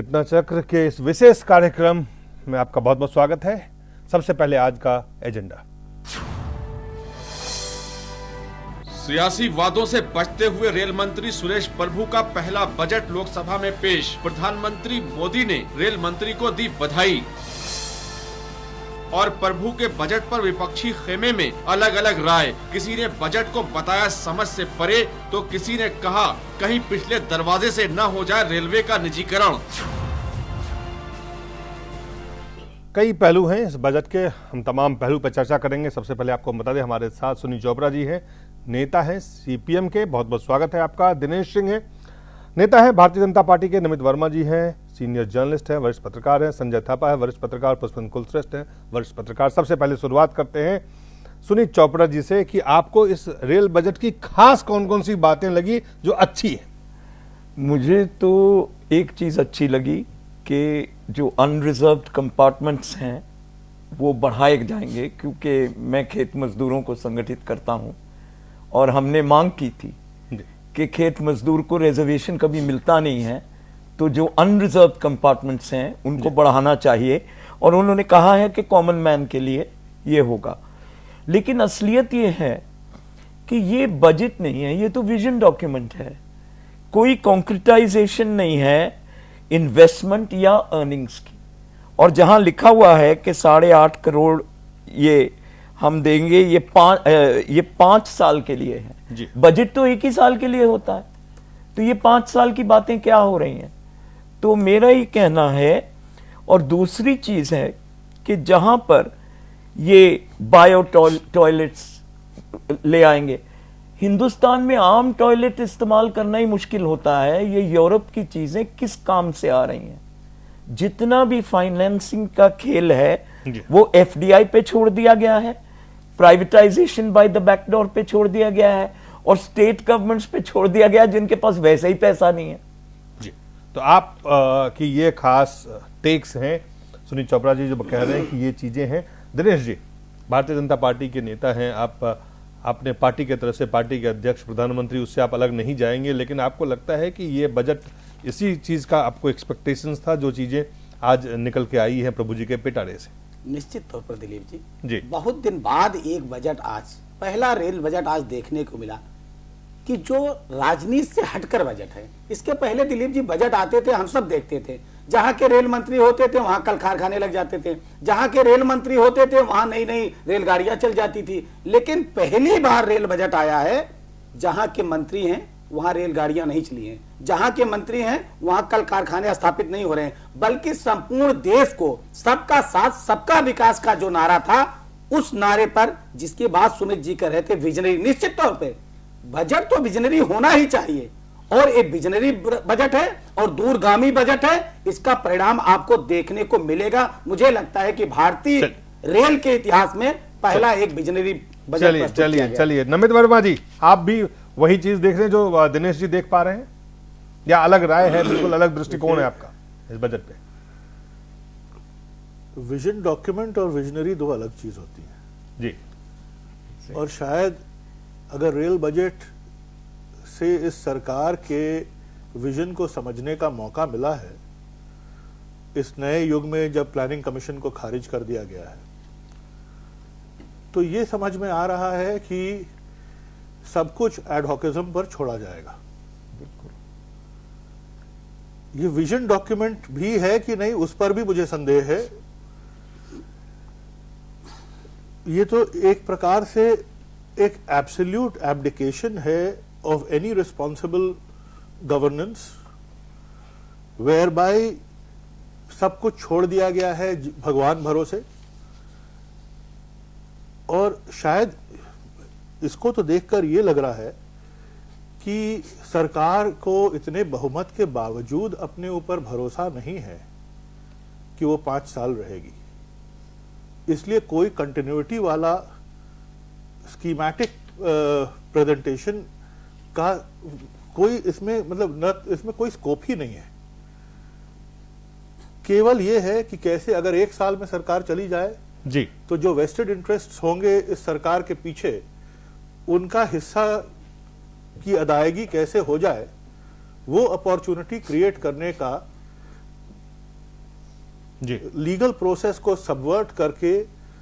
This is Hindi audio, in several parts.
घटना चक्र के इस विशेष कार्यक्रम में आपका बहुत बहुत स्वागत है। सबसे पहले आज का एजेंडा। सियासी वादों से बचते हुए रेल मंत्री सुरेश प्रभु का पहला बजट लोकसभा में पेश। प्रधानमंत्री मोदी ने रेल मंत्री को दी बधाई और प्रभु के बजट पर विपक्षी खेमे में अलग अलग राय। किसी ने बजट को बताया समझ से परे तो किसी ने कहा कहीं पिछले दरवाजे से न हो जाए रेलवे का निजीकरण। कई पहलू हैं इस बजट के, हम तमाम पहलू पर चर्चा करेंगे। सबसे पहले आपको बता दें, हमारे साथ सुनी चोपड़ा जी हैं, नेता हैं सीपीएम के, बहुत बहुत स्वागत है आपका। दिनेश सिंह है, नेता है भारतीय जनता पार्टी के। नमित वर्मा जी हैं, सीनियर जर्नलिस्ट हैं, वरिष्ठ पत्रकार हैं। संजय थापा है, वरिष्ठ पत्रकार। पुष्पन कुलश्रेष्ठ हैं, वरिष्ठ पत्रकार। सबसे पहले शुरुआत करते हैं सुनीत चोपड़ा जी से कि आपको इस रेल बजट की खास कौन कौन सी बातें लगी जो अच्छी है? मुझे तो एक चीज अच्छी लगी कि जो अनरिजर्व्ड कंपार्टमेंट्स हैं वो बढ़ाए जाएंगे, क्योंकि मैं खेत मजदूरों को संगठित करता हूं और हमने मांग की थी कि खेत मजदूर को रिजर्वेशन कभी मिलता नहीं है, तो जो अनरिजर्व्ड कंपार्टमेंट्स हैं उनको बढ़ाना चाहिए और उन्होंने कहा है कि कॉमन मैन के लिए ये होगा। लेकिन असलियत ये है कि ये बजट नहीं है, ये तो विजन डॉक्यूमेंट है। कोई कॉन्क्रिटाइजेशन नहीं है इन्वेस्टमेंट या अर्निंग्स की। और जहां लिखा हुआ है कि 8.5 करोड़ ये हम देंगे, ये 5 साल के लिए है। बजट तो एक ही साल के लिए होता है, तो ये 5 साल की बातें क्या हो रही हैं? तो मेरा ही कहना है। और दूसरी चीज है कि जहां पर ये बायो टॉयलेट्स ले आएंगे, हिंदुस्तान में आम टॉयलेट इस्तेमाल करना ही मुश्किल होता है। ये यूरोप की चीजें किस काम से आ रही हैं? जितना भी फाइनेंसिंग का खेल है वो एफडीआई पे छोड़ दिया गया है, प्राइवेटाइजेशन बाय द बैकडोर पे छोड़ दिया गया है और स्टेट गवर्नमेंट्स पे छोड़ दिया गया जिनके पास वैसे ही पैसा नहीं है। जी, तो आप की ये खास टेक्स हैं सुनीत चोपड़ा जी जो कह रहे हैं कि ये चीजें हैं। दिनेश जी, भारतीय जनता पार्टी के नेता हैं आप, अपने पार्टी की तरफ से पार्टी के अध्यक्ष, प्रधानमंत्री, उससे आप अलग नहीं जाएंगे, लेकिन आपको लगता है कि ये बजट इसी चीज का आपको एक्सपेक्टेशंस था जो चीजें आज निकल के आई है प्रभु जी के पिटारे से? निश्चित तौर पर दिलीप जी, बहुत दिन बाद एक बजट, आज पहला रेल बजट आज देखने को मिला कि जो राजनीति से हटकर बजट है। इसके पहले दिलीप जी बजट आते थे, हम सब देखते थे, जहां के रेल मंत्री होते थे वहां कल कारखाने लग जाते थे, जहां के रेल मंत्री होते थे वहां नई नई रेलगाड़ियां चल जाती थी। लेकिन पहली बार रेल बजट आया है जहां के मंत्री हैं वहां रेलगाड़ियां नहीं चली हैं, जहां के मंत्री हैं वहां कल कारखाने स्थापित नहीं हो रहे हैं, बल्कि संपूर्ण देश को सबका साथ सबका विकास का जो नारा था, उस नारे पर, जिसकी बात सुमित जी कर रहे थे, विजनरी। निश्चित तौर पे बजट तो विजनरी होना ही चाहिए और एक विजनरी बजट है और दूरगामी बजट है। इसका परिणाम आपको देखने को मिलेगा। मुझे लगता है कि भारतीय रेल के इतिहास में पहला एक विजनरी बजट। चलिए नमित वर्मा जी, आप भी वही चीज देख रहे हैं जो दिनेश जी देख पा रहे हैं, या अलग राय है, बिल्कुल अलग दृष्टिकोण है आपका इस बजट पे? विजन डॉक्यूमेंट और विजनरी दो अलग चीज होती है जी। और शायद अगर रेल बजट से इस सरकार के विजन को समझने का मौका मिला है, इस नए युग में जब प्लानिंग कमीशन को खारिज कर दिया गया है, तो ये समझ में आ रहा है कि सब कुछ एडहॉकिज्म पर छोड़ा जाएगा। ये विजन डॉक्यूमेंट भी है कि नहीं, उस पर भी मुझे संदेह है। ये तो एक प्रकार से एक एब्सोल्यूट एब्डिकेशन है of any responsible governance, whereby सब कुछ छोड़ दिया गया है भगवान भरोसे। और शायद इसको तो देखकर ये लग रहा है कि सरकार को इतने बहुमत के बावजूद अपने ऊपर भरोसा नहीं है कि वो 5 साल रहेगी, इसलिए कोई कंटिन्यूटी वाला स्कीमेटिक प्रेजेंटेशन का कोई इसमें मतलब न इसमें कोई स्कोप ही नहीं है। केवल ये है कि कैसे अगर 1 साल में सरकार चली जाए जी, तो जो वेस्टेड इंटरेस्ट होंगे इस सरकार के पीछे, उनका हिस्सा की अदायगी कैसे हो जाए, वो अपॉर्चुनिटी क्रिएट करने का जी। लीगल प्रोसेस को सबवर्ट करके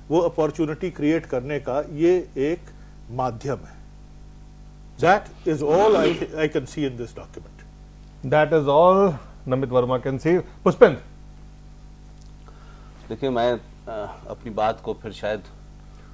वो अपॉर्चुनिटी क्रिएट करने का ये एक माध्यम है। That is all I can see in this document. That is all Namit Verma can see. Pushpendra, देखिए, मैं अपनी बात को फिर शायद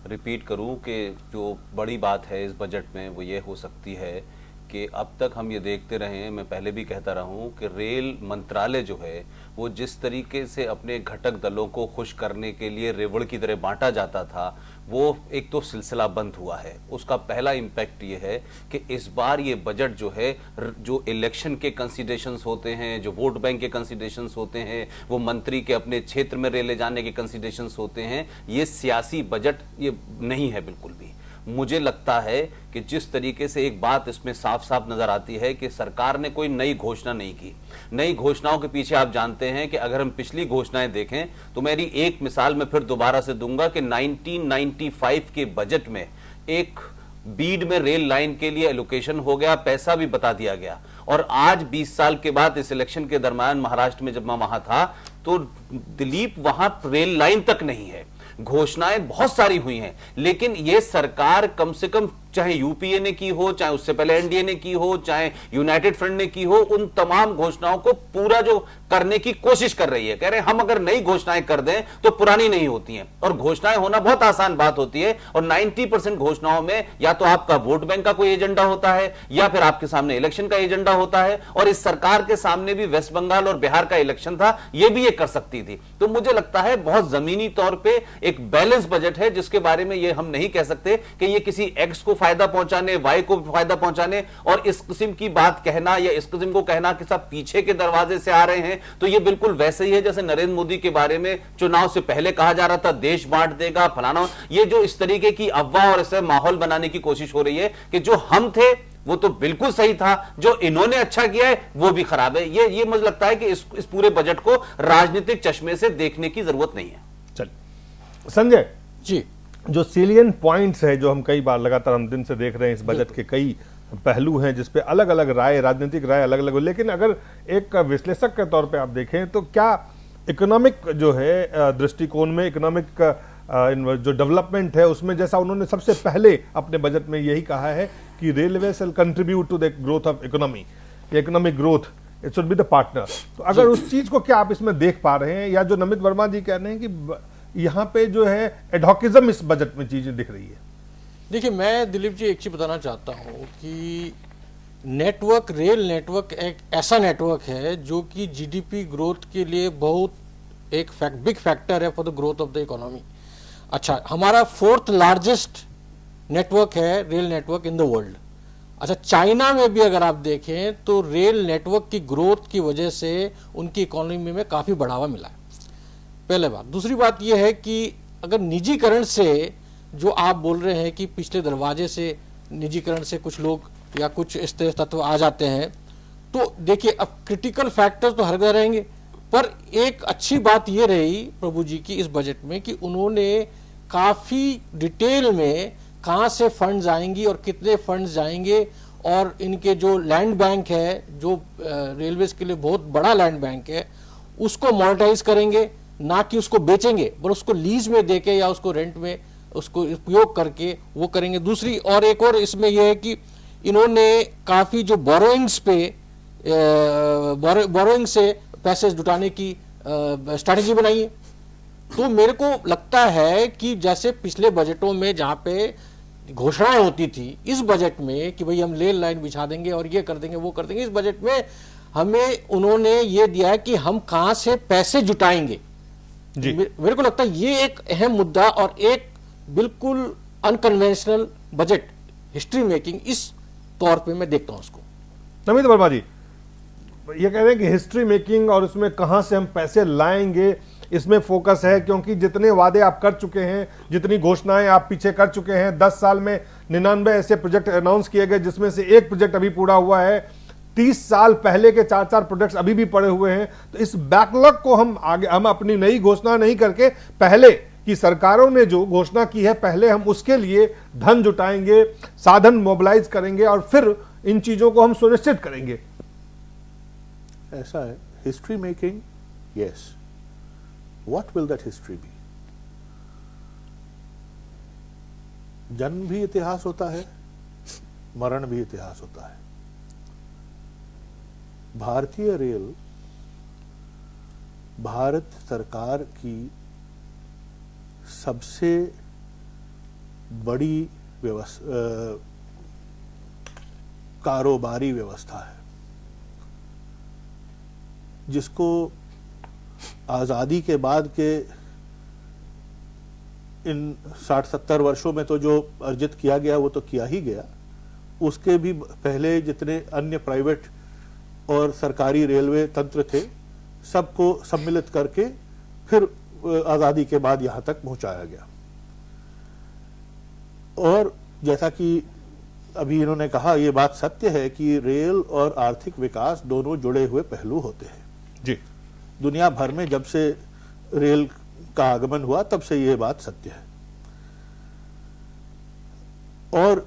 रिपीट करूं कि जो बड़ी बात है इस बजट में वो ये हो सकती है कि अब तक हम ये देखते रहे हैं, मैं पहले भी कहता रहा हूं कि रेल मंत्रालय जो है वो जिस तरीके से अपने घटक दलों को खुश करने के लिए रेवड़ की तरह बांटा जाता था, वो एक तो सिलसिला बंद हुआ है। उसका पहला इम्पैक्ट ये है कि इस बार ये बजट जो है, जो इलेक्शन के कंसिडरेशंस होते हैं, जो वोट बैंक के कंसिडरेशंस होते हैं, वो मंत्री के अपने क्षेत्र में ले जाने के कंसिडरेशंस होते हैं, ये सियासी बजट ये नहीं है बिल्कुल भी। मुझे लगता है कि जिस तरीके से एक बात इसमें साफ साफ नजर आती है कि सरकार ने कोई नई घोषणा नहीं की। नई घोषणाओं के पीछे आप जानते हैं कि अगर हम पिछली घोषणाएं देखें तो मेरी एक मिसाल मैं फिर दोबारा से दूंगा कि 1995 के बजट में एक बीड में रेल लाइन के लिए एलोकेशन हो गया, पैसा भी बता दिया गया, और आज 20 साल के बाद इस इलेक्शन के दरमियान महाराष्ट्र में जब मैं वहां था तो दिलीप वहां रेल लाइन तक नहीं है। घोषणाएं बहुत सारी हुई हैं, लेकिन यह सरकार कम से कम, चाहे यूपीए ने की हो, चाहे उससे पहले एनडीए ने की हो, चाहे यूनाइटेड फ्रंट ने की हो, उन तमाम घोषणाओं को पूरा जो करने की कोशिश कर रही है। कह रहे हैं हम अगर नई घोषणाएं कर दें तो पुरानी नहीं होती हैं, और घोषणाएं होना बहुत आसान बात होती है। और 90% घोषणाओं में या तो आपका वोट बैंक का कोई एजेंडा होता है या फिर आपके सामने इलेक्शन का एजेंडा होता है। और इस सरकार के सामने भी वेस्ट बंगाल और बिहार का इलेक्शन था, यह भी ये कर सकती थी। तो मुझे लगता है बहुत जमीनी तौर पर एक बैलेंस बजट है, जिसके बारे में यह हम नहीं कह सकते कि यह किसी एक्स को फायदा पहुंचाने, वाई को फायदा पहुंचाने, और इस किस्म की बात कहना या इस किस्म को कहना कि सब पीछे के दरवाजे से आ रहे हैं, तो ये बिल्कुल वैसे ही है जैसे नरेंद्र मोदी के बारे में चुनाव से पहले कहा जा रहा था देश बांट देगा फलाना। ये जो इस तरीके की अफवाह और इसे माहौल बनाने की कोशिश हो रही है कि जो हम थे वो तो बिल्कुल सही था, जो इन्होंने अच्छा किया है वो भी खराब है। ये मुझे लगता है कि इस पूरे बजट को राजनीतिक चश्मे से देखने की जरूरत नहीं है। चलिए संजय जी, जो सेलियंट पॉइंट्स है, जो हम कई बार लगातार हम दिन से देख रहे हैं, इस बजट के कई पहलू हैं जिस पे अलग अलग राय, राजनीतिक राय अलग अलग हो, लेकिन अगर एक विश्लेषक के तौर पे आप देखें तो क्या इकोनॉमिक जो है दृष्टिकोण में, इकोनॉमिक जो डेवलपमेंट है उसमें, जैसा उन्होंने सबसे पहले अपने बजट में यही कहा है कि railway will contribute to the growth of economy, economic growth it should be the partner. तो अगर उस चीज को क्या आप इसमें देख पा रहे हैं, या जो नमित वर्मा जी कह रहे हैं कि यहाँ पे जो है एडहॉकिज्म इस बजट में चीजें दिख रही है? देखिए, मैं दिलीप जी एक चीज बताना चाहता हूँ कि नेटवर्क, रेल नेटवर्क एक ऐसा नेटवर्क है जो कि जीडीपी ग्रोथ के लिए बहुत एक बिग फैक्टर है for the growth of the economy. अच्छा, हमारा 4th लार्जेस्ट नेटवर्क है rail network in the world. अच्छा, चाइना में भी अगर आप देखें तो रेल नेटवर्क की ग्रोथ की वजह से उनकी इकोनॉमी में काफी बढ़ावा मिला है, पहले बात। दूसरी बात यह है कि अगर निजीकरण से, जो आप बोल रहे हैं कि पिछले दरवाजे से निजीकरण से कुछ लोग या कुछ इस तरह तत्व आ जाते हैं, तो देखिए अब क्रिटिकल फैक्टर तो हर जगह रहेंगे, पर एक अच्छी बात यह रही प्रभु जी की इस बजट में कि उन्होंने काफी डिटेल में कहां से फंड्स आएंगी और कितने फंड्स जाएंगे, और इनके जो लैंड बैंक है, जो रेलवेज के लिए बहुत बड़ा लैंड बैंक है, उसको मोनेटाइज करेंगे, ना कि उसको बेचेंगे, पर उसको लीज में देके या उसको रेंट में उसको उपयोग करके वो करेंगे। दूसरी और एक और इसमें यह है कि इन्होंने काफी जो बोरोइंग्स पे बोरोइंग से पैसे जुटाने की स्ट्रैटेजी बनाई है। तो मेरे को लगता है कि जैसे पिछले बजटों में जहां पे घोषणाएं होती थी, इस बजट में कि भाई हम रेल लाइन बिछा देंगे और ये कर देंगे वो कर देंगे, इस बजट में हमें उन्होंने ये दिया है कि हम कहां से पैसे जुटाएंगे जी। मेरे को लगता है ये एक अहम मुद्दा और एक बिल्कुल अनकन्वेंशनल बजट, हिस्ट्री मेकिंग, इस तौर पे मैं देखता हूं उसको। नमित वर्मा जी ये कह रहे हैं कि हिस्ट्री मेकिंग और उसमें कहां से हम पैसे लाएंगे, इसमें फोकस है, क्योंकि जितने वादे आप कर चुके हैं, जितनी घोषणाएं आप पीछे कर चुके हैं, 10 साल में 99 ऐसे प्रोजेक्ट अनाउंस किए गए जिसमें से एक प्रोजेक्ट अभी पूरा हुआ है, 30 साल पहले के 4-4 प्रोजेक्ट्स अभी भी पड़े हुए हैं। तो इस बैकलॉग को हम अपनी नई घोषणा नहीं करके, पहले की सरकारों ने जो घोषणा की है पहले हम उसके लिए धन जुटाएंगे, साधन मोबिलाइज करेंगे और फिर इन चीजों को हम सुनिश्चित करेंगे। ऐसा है, history making yes, what will that history be? जन्म भी इतिहास होता है, मरण भी इतिहास होता है। भारतीय रेल भारत सरकार की सबसे बड़ी कारोबारी व्यवस्था है, जिसको आजादी के बाद के इन 60-70 वर्षों में तो जो अर्जित किया गया वो तो किया ही गया, उसके भी पहले जितने अन्य प्राइवेट और सरकारी रेलवे तंत्र थे सबको सम्मिलित करके फिर आजादी के बाद यहां तक पहुंचाया गया। और जैसा कि अभी इन्होंने कहा, ये बात सत्य है कि रेल और आर्थिक विकास दोनों जुड़े हुए पहलू होते हैं जी। दुनिया भर में जब से रेल का आगमन हुआ तब से ये बात सत्य है। और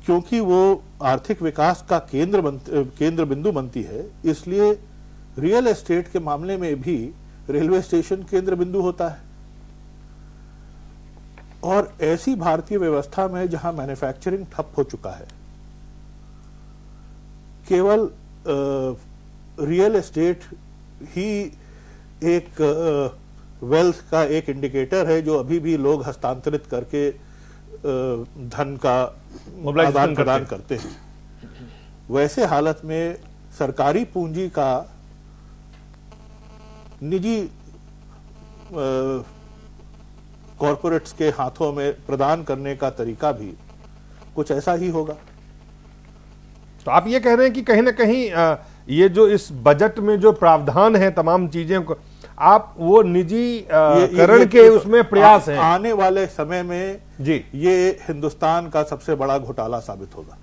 क्योंकि वो आर्थिक विकास का केंद्र बिंदु बनती है, इसलिए रियल एस्टेट के मामले में भी रेलवे स्टेशन केंद्र बिंदु होता है। और ऐसी भारतीय व्यवस्था में जहां मैन्युफैक्चरिंग ठप हो चुका है, केवल रियल एस्टेट ही एक वेल्थ का एक इंडिकेटर है जो अभी भी लोग हस्तांतरित करके धन का आदान प्रदान करते हैं। वैसे हालत में सरकारी पूंजी का निजी कॉरपोरेट्स के हाथों में प्रदान करने का तरीका भी कुछ ऐसा ही होगा। तो आप ये कह रहे हैं कि कहीं ना कहीं ये जो इस बजट में जो प्रावधान है तमाम चीजें को आप वो निजी करण के उसमें प्रयास है, आने वाले समय में जी ये हिंदुस्तान का सबसे बड़ा घोटाला साबित होगा।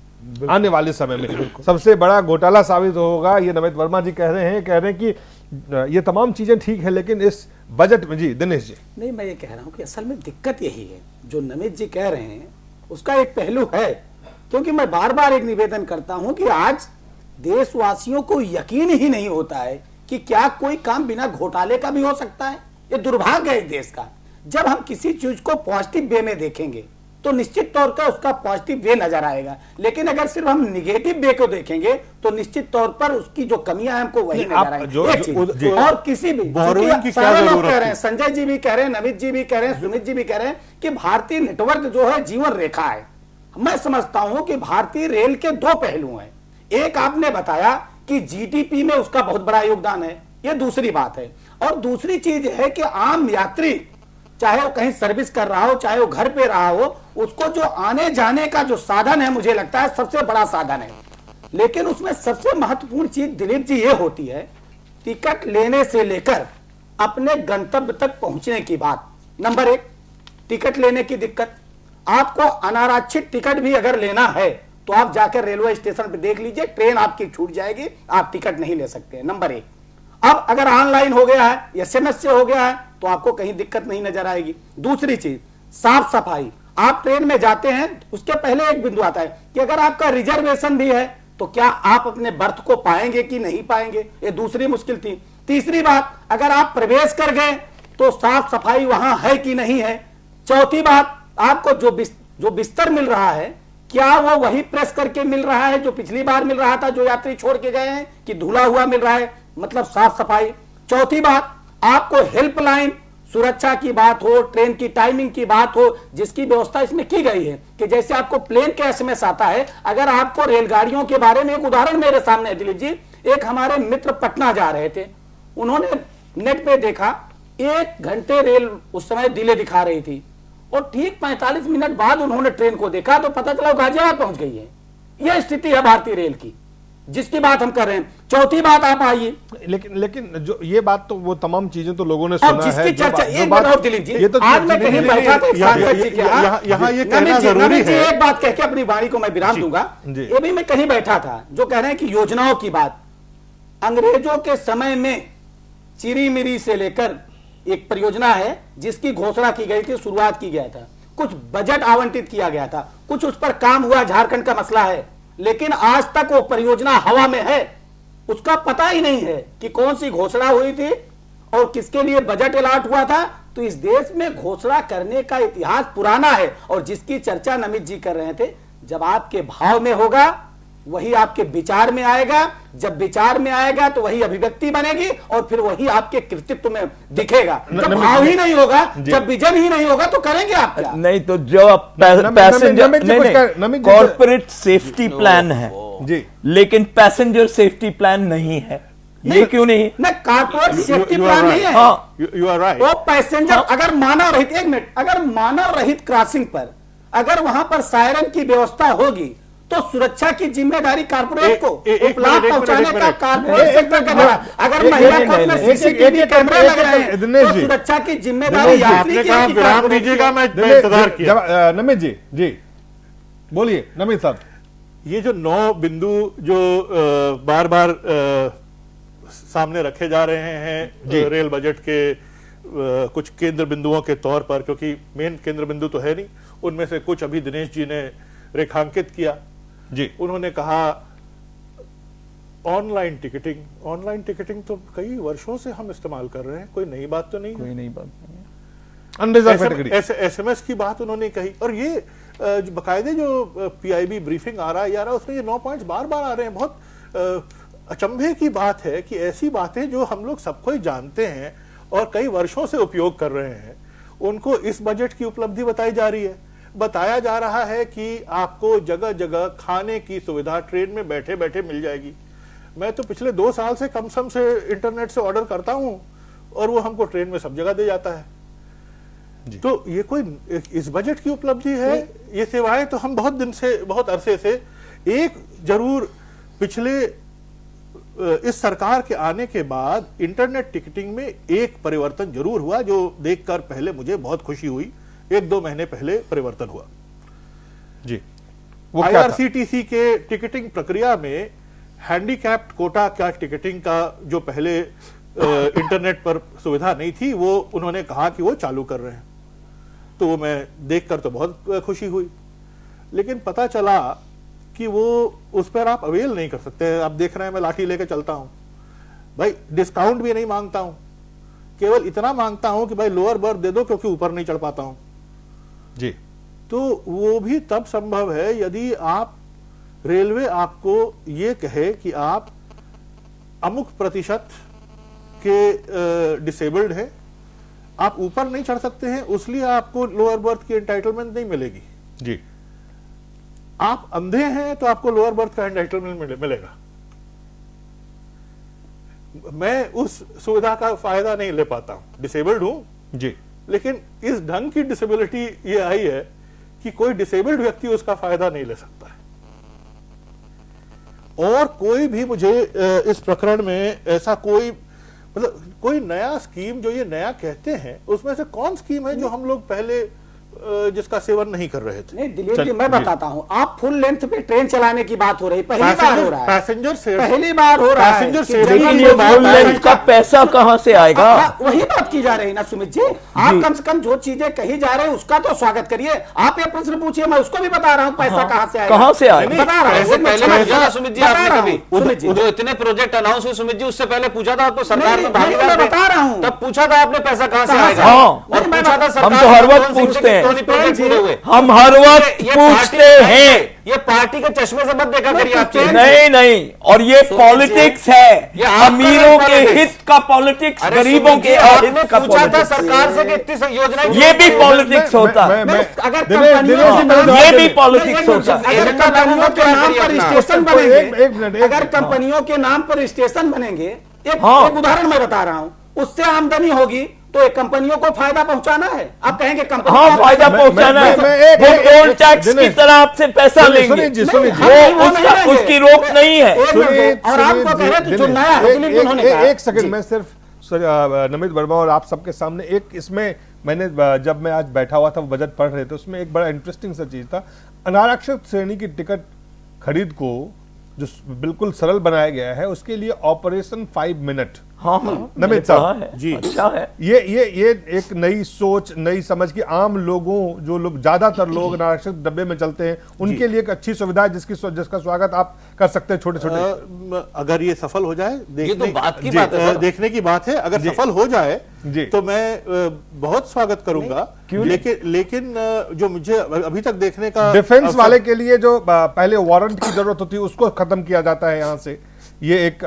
आने वाले समय में सबसे बड़ा घोटाला साबित होगा, ये नमित वर्मा जी कह रहे हैं कि ये तमाम चीजें ठीक है, लेकिन इस बजट में जी दिनेश जी नहीं, मैं ये कह रहा हूं कि असल में दिक्कत यही है जो नमित जी कह रहे हैं, उसका एक पहलू है। क्योंकि मैं बार बार एक निवेदन करता हूं कि आज देशवासियों को यकीन ही नहीं होता है कि क्या कोई काम बिना घोटाले का भी हो सकता है। ये दुर्भाग्य है इस देश का। जब हम किसी चीज को पॉजिटिव वे में देखेंगे तो निश्चित तौर पर उसका पॉजिटिव वे नजर आएगा, लेकिन अगर सिर्फ हम निगेटिव वे को देखेंगे तो निश्चित तौर पर उसकी जो कमियां हैं हमको वही नजर आएंगी। और किसी भी सारे लोग कह रहे हैं, संजय जी भी कह रहे हैं, नमित जी भी कह रहे हैं, सुमित जी भी कह रहे हैं कि भारतीय नेटवर्क जो है जीवन रेखा है। मैं समझता हूं कि भारतीय रेल के दो पहलू हैं। एक आपने बताया कि जीडीपी में उसका बहुत बड़ा योगदान है, ये दूसरी बात है। और दूसरी चीज है कि आम यात्री चाहे वो कहीं सर्विस कर रहा हो, चाहे वो घर पे रहा हो, उसको जो आने जाने का जो साधन है, मुझे लगता है सबसे बड़ा साधन है। लेकिन उसमें सबसे महत्वपूर्ण चीज दिलीप जी ये होती है, टिकट लेने से लेकर अपने गंतव्य तक पहुंचने की बात। नंबर एक, टिकट लेने की दिक्कत। आपको अनारक्षित टिकट भी अगर लेना है तो आप जाकर रेलवे स्टेशन पे देख लीजिए, ट्रेन आपकी छूट जाएगी, आप टिकट नहीं ले सकते। नंबर एक। अब अगर ऑनलाइन हो गया है, एसएमएस से हो गया है, तो आपको कहीं दिक्कत नहीं नजर आएगी। दूसरी चीज, साफ सफाई। आप ट्रेन में जाते हैं, उसके पहले एक बिंदु आता है कि अगर आपका रिजर्वेशन भी है तो क्या आप अपने बर्थ को पाएंगे कि नहीं पाएंगे, ये दूसरी मुश्किल थी। तीसरी बात, अगर आप प्रवेश कर गए तो साफ सफाई वहां है कि नहीं है। चौथी बात, आपको जो बिस्तर मिल रहा है, क्या वो वही प्रेस करके मिल रहा है जो पिछली बार मिल रहा था, जो यात्री छोड़ के गए हैं, कि धुला हुआ मिल रहा है, मतलब साफ सफाई। चौथी बात, आपको हेल्पलाइन, सुरक्षा की बात हो, ट्रेन की टाइमिंग की बात हो, जिसकी व्यवस्था इसमें की गई है कि जैसे आपको प्लेन के एसएमएस आता है, अगर आपको रेलगाड़ियों के बारे में एक उदाहरण मेरे सामने है दिलीप जी। एक हमारे मित्र पटना जा रहे थे, उन्होंने नेट पे देखा 1 घंटे रेल उस समय डिले दिखा रही थी, और ठीक 45 मिनट बाद उन्होंने ट्रेन को देखा तो पता चला गाजियाबाद पहुंच गई है। यह स्थिति है भारतीय रेल की, जिसकी बात हम कर रहे हैं। चौथी बात आप आइए, लेकिन जो ये बात तो वो तमाम चीजें तो लोगों ने सुना है, जिसकी चर्चा एक बात और दिलीप जी, ये तो आज मैं कहीं बैठा था यहाँ ये कहना जरूरी है। एक बात कह के अपनी वाणी को मैं विराम दूंगा। ये भी मैं कहीं बैठा था, जो कह रहे हैं कि योजनाओं की बात, अंग्रेजों के समय में चिरी मिरी से लेकर एक परियोजना है जिसकी घोषणा की गई थी, शुरुआत की गया था, कुछ बजट आवंटित किया गया था, कुछ उस पर काम हुआ, झारखंड का मसला है, लेकिन आज तक वो परियोजना हवा में है। उसका पता ही नहीं है कि कौन सी घोषणा हुई थी और किसके लिए बजट अलॉट हुआ था। तो इस देश में घोषणा करने का इतिहास पुराना है, और जिसकी चर्चा नमित जी कर रहे थे, जब आपके भाव में होगा वही आपके विचार में आएगा, जब विचार में आएगा तो वही अभिव्यक्ति बनेगी, और फिर वही आपके कृतित्व में दिखेगा। जब भाव ही नहीं होगा, जब विजन ही नहीं होगा, तो करेंगे आप क्या? नहीं तो जो पैसेंजर कॉर्पोरेट सेफ्टी प्लान है जी, लेकिन पैसेंजर सेफ्टी प्लान नहीं है, ये क्यों नहीं? कॉर्पोरेट सेफ्टी प्लान नहीं है। हाँ, यू आर राइट। वो पैसेंजर अगर मानव रहित, एक मिनट, अगर मानव रहित क्रॉसिंग पर अगर वहां पर सायरन की व्यवस्था होगी तो सुरक्षा की जिम्मेदारी कॉर्पोरेट को उपलाभ पहुंचाने का कॉर्पोरेट सेक्टर का। अगर महिला कोच में सीसीटीवी कैमरे लग रहे हैं तो सुरक्षा की जिम्मेदारी यात्री की है कि विराम दीजिएगा, मैं इंतजार किया। नमित जी, जी बोलिए नमित साहब। ये जो 9 बिंदु जो बार बार सामने रखे जा रहे हैं रेल बजट के कुछ केंद्र बिंदुओं के तौर पर, क्योंकि मेन केंद्र बिंदु तो है नहीं, उनमें से कुछ अभी दिनेश जी ने रेखांकित किया जी। उन्होंने कहा ऑनलाइन टिकटिंग तो कई वर्षों से हम इस्तेमाल कर रहे हैं, कोई नई बात तो नहीं, कोई नई बात नहीं है। अनरिजर्व कैटेगरी एसएमएस की बात उन्होंने कही, और ये बकायदे जो पीआईबी ब्रीफिंग आ रहा है यार, उसमें ये 9 पॉइंट्स बार बार आ रहे हैं। बहुत अचंभे की बात है कि ऐसी बातें जो हम लोग सबको ही जानते हैं और कई वर्षों से उपयोग कर रहे हैं, उनको इस बजट की उपलब्धि बताई जा रही है। बताया जा रहा है कि आपको जगह जगह खाने की सुविधा ट्रेन में बैठे बैठे मिल जाएगी। मैं तो पिछले 2 साल से कम सम से इंटरनेट से ऑर्डर करता हूं और वो हमको ट्रेन में सब जगह दे जाता है। तो ये कोई इस बजट की उपलब्धि है? ये सेवाएं तो हम बहुत दिन से, बहुत अरसे से, एक जरूर पिछले इस सरकार के आने के बाद इंटरनेट टिकटिंग में एक परिवर्तन जरूर हुआ, जो देखकर पहले मुझे बहुत खुशी हुई। 1-2 महीने पहले परिवर्तन हुआ जी। वो आईआरसीटीसी के टिकटिंग प्रक्रिया में हैंडीकैप्ड कोटा का टिकटिंग का जो पहले इंटरनेट पर सुविधा नहीं थी, वो उन्होंने कहा कि वो चालू कर रहे हैं। तो वो मैं देखकर तो बहुत खुशी हुई, लेकिन पता चला कि वो उस पर आप अवेल नहीं कर सकते। आप देख रहे हैं मैं लाठी लेके चलता हूं भाई, डिस्काउंट भी नहीं मांगता हूं, केवल इतना मांगता हूं कि भाई लोअर बर्थ दे दो क्योंकि ऊपर नहीं चढ़ पाता हूं जी। तो वो भी तब संभव है यदि आप रेलवे आपको ये कहे कि आप अमुक प्रतिशत के डिसेबल्ड है, आप ऊपर नहीं चढ़ सकते हैं, उसलिए आपको लोअर बर्थ की एंटाइटलमेंट नहीं मिलेगी जी। आप अंधे हैं तो आपको लोअर बर्थ का एंटाइटलमेंट मिलेगा। मैं उस सुविधा का फायदा नहीं ले पाता हूं, डिसेबल्ड हूं जी, लेकिन इस ढंग की डिसेबिलिटी ये आई है कि कोई डिसेबल्ड व्यक्ति उसका फायदा नहीं ले सकता है। और कोई भी मुझे इस प्रकरण में ऐसा कोई, मतलब कोई नया स्कीम जो ये नया कहते हैं, उसमें से कौन स्कीम है जो हम लोग पहले जिसका सेवन नहीं कर रहे थे? नहीं दिलीप जी, मैं बताता हूं, आप फुल लेंथ पे ट्रेन चलाने की बात हो रही, पहली बार हो रहा है, पैसेंजर से पहली बार हो रहा है। पैसेंजर फुल लेंथ का पैसा कहां से आएगा? वही बात की जा रही है ना सुमित जी। आप कम से कम जो चीजें कही जा रहे हैं उसका तो स्वागत करिए। आप ये प्रश्न पूछिए, मैं उसको भी बता रहा हूँ पैसा कहां से आएगा, कहां से आएगा बता रहा हूँ। सुमित जी, आपने कभी जो इतने प्रोजेक्ट अनाउंस हुए, सुमित जी, उससे पहले पूछा था आपको सरकार में भागीदार थे, बता रहा हूँ, तब पूछा था आपने पैसा कहां से आएगा, और पूछा था हम तो हर वक्त पूछते हैं, हम हर वक्त पूछते हैं। ये पार्टी के चश्मे से मत देखा करिए आप। नहीं, और ये पॉलिटिक्स है, अमीरों के हित का पॉलिटिक्स, गरीबों के हित का पूछा था पॉलिटिक्स। सरकार से कि इतनी योजनाएं, ये भी पॉलिटिक्स होता है, ये भी पॉलिटिक्स होता है। अगर कंपनियों के नाम पर स्टेशन बनेंगे, अगर कंपनियों के नाम पर स्टेशन बनेंगे, एक उदाहरण मैं बता रहा हूं, उससे आमदनी होगी तो एक कंपनियों को फायदा पहुंचाना है। आप कहेंगे कंपनी, हाँ, फायदा पहुंचाना है, वो टोल टैक्स की तरह आपसे पैसा लेंगे, वो उसकी रोक नहीं है। और आपको कह रहे जो नया है, एक सेकंड में सिर्फ नमित वर्मा और आप सबके सामने एक, इसमें मैंने जब मैं आज बैठा हुआ था वो बजट पढ़ रहे थे, उसमें एक बड़ा इंटरेस्टिंग सा चीज था, अनारक्षित श्रेणी की टिकट खरीद को जो बिल्कुल सरल बनाया गया है, उसके लिए ऑपरेशन 5 मिनट हाँ नमित साहब जी, अच्छा है। ये एक नई सोच, नई समझ की आम लोगों, जो लोग ज्यादातर लोग आरक्षित डब्बे में चलते हैं, उनके लिए एक अच्छी सुविधा है जिसका स्वागत आप कर सकते हैं। छोटे अगर ये सफल हो जाए, ये तो बात की बात है, देखने की बात है। अगर सफल हो जाए तो मैं बहुत स्वागत करूंगा। लेकिन जो मुझे अभी तक देखने का, डिफेंस वाले के लिए जो पहले वारंट की जरूरत होती है उसको खत्म किया जाता है यहाँ से। ये एक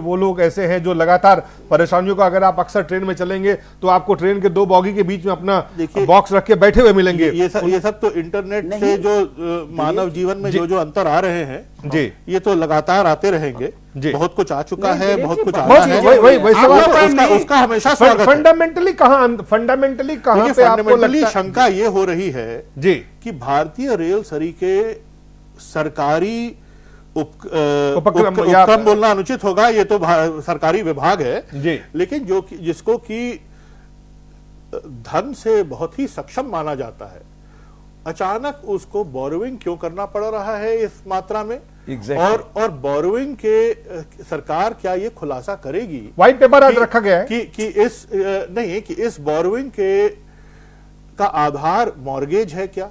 वो लोग ऐसे हैं जो लगातार परेशानियों का, अगर आप अक्सर ट्रेन में चलेंगे तो आपको ट्रेन के दो बॉगी के बीच में अपना बॉक्स रख के बैठे हुए मिलेंगे। ये सब तो इंटरनेट से जो मानव जीवन में जो अंतर आ रहे हैं जी, ये तो लगातार आते रहेंगे। बहुत कुछ आ चुका है, बहुत कुछ आना है, वही उसका हमेशा स्वागत। फंडामेंटली कहां पे आपको लगता है शंका ये हो रही है जी कि भारतीय रेल सरीके सरकारी उपक्रम बोलना अनुचित होगा, ये तो सरकारी विभाग है जी, लेकिन जिसको कि धन से बहुत ही सक्षम माना जाता है, अचानक उसको बोरोइंग क्यों करना पड़ रहा है इस मात्रा में? और बोरोइंग के सरकार क्या ये खुलासा करेगी? व्हाइट पेपर आज रखा गया है कि इस बोरोइंग का आधार मॉर्गेज है क्या?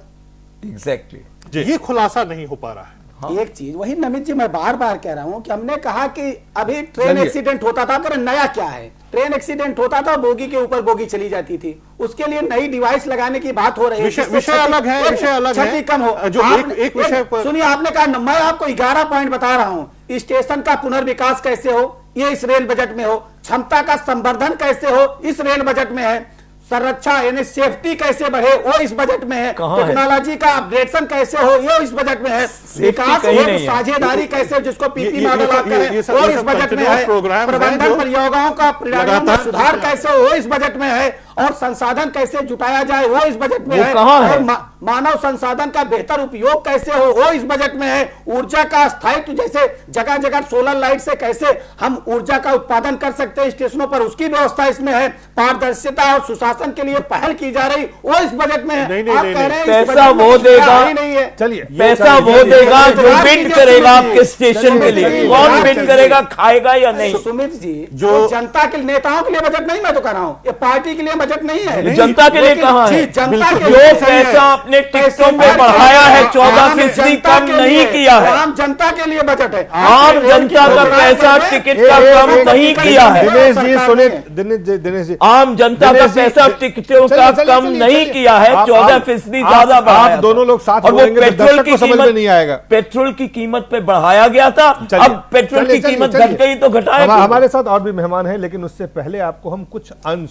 एग्जैक्टली ये खुलासा नहीं हो पा रहा है। एक चीज वही नमित जी, मैं बार बार कह रहा हूं कि हमने कहा कि अभी ट्रेन एक्सीडेंट होता था, पर नया क्या है? ट्रेन एक्सीडेंट होता था, बोगी के ऊपर बोगी चली जाती थी, उसके लिए नई डिवाइस लगाने की बात हो रही है। विषय अलग है, विषय अलग है, क्षति कम हो। जो एक विषय पर सुनिए, आपने कहा, मैं आपको 11 पॉइंट बता रहा हूं। स्टेशन का पुनर्विकास कैसे हो, ये इस रेल बजट में हो। क्षमता का संवर्धन कैसे हो, इस रेल बजट में है। संरक्षा यानी सेफ्टी कैसे बढ़े, वो इस बजट में है। टेक्नोलॉजी का अपग्रेडेशन कैसे हो, ये इस बजट में है। विकास और साझेदारी कैसे, जिसको पीपी मॉडल आप करें, वो इस बजट में है। प्रबंधन परियोजनाओं का प्रणालियों में सुधार कैसे हो, वो इस बजट में है। और संसाधन कैसे जुटाया जाए, वो इस बजट में है। और मानव संसाधन का बेहतर उपयोग कैसे हो, वो इस बजट में है। ऊर्जा का स्थायित्व, जैसे जगह जगह सोलर लाइट से कैसे हम ऊर्जा का उत्पादन कर सकते हैं स्टेशनों पर, उसकी व्यवस्था इसमें है। पारदर्शिता और सुशासन के लिए पहल की जा रही, वो इस बजट में है। आप कह रहे हैं पैसा वो देगा, नहीं है। चलिए, पैसा वो देगा जो बिड करेगा आपके स्टेशन के लिए। कौन बिड करेगा, खाएगा या नहीं? सुमित जी, जो जनता के नेताओं के लिए बजट नहीं, मैं तो कह रहा हूँ ये पार्टी के लिए बजट नहीं है। जनता के लिए कहाँ है? जनता के जो पैसा आपने टिकटों पे बढ़ाया है 14% कम नहीं किया है। आम जनता के लिए बजट है। आम जनता का पैसा टिकट का कम नहीं किया है। दिनेश जी सुने, दिनेश जी, आम जनता का पैसा टिकटों का कम नहीं किया है, 14% ज्यादा बढ़ाया। आप दोनों लोग साथ और वो पेट्रोल की समझ में नहीं आएगा। पेट्रोल की कीमत पे बढ़ाया गया था, अब पेट्रोल की कीमत घट गई तो घटाया। हमारे साथ और भी मेहमान हैं, लेकिन उससे पहले आपको हम कुछ अंश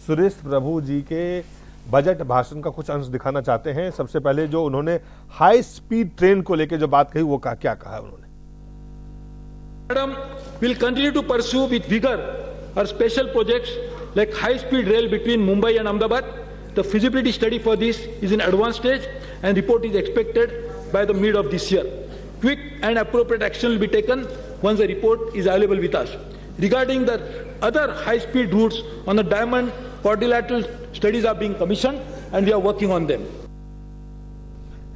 सुरेश प्रभु जी के बजट भाषण का कुछ अंश दिखाना चाहते हैं। सबसे पहले जो उन्होंने हाई स्पीड ट्रेन को लेकर जो बात कही, वो क्या कहा उन्होंने? Madam, will continue to pursue with vigor our special projects like high speed rail between Mumbai and Ahmedabad. The feasibility study for this is in advanced stage and report is expected by the mid of this year. Quick and appropriate action will be taken once the report is available with us. Regarding the other high speed routes on the Diamond quadrilateral, studies are being commissioned and we are working on them.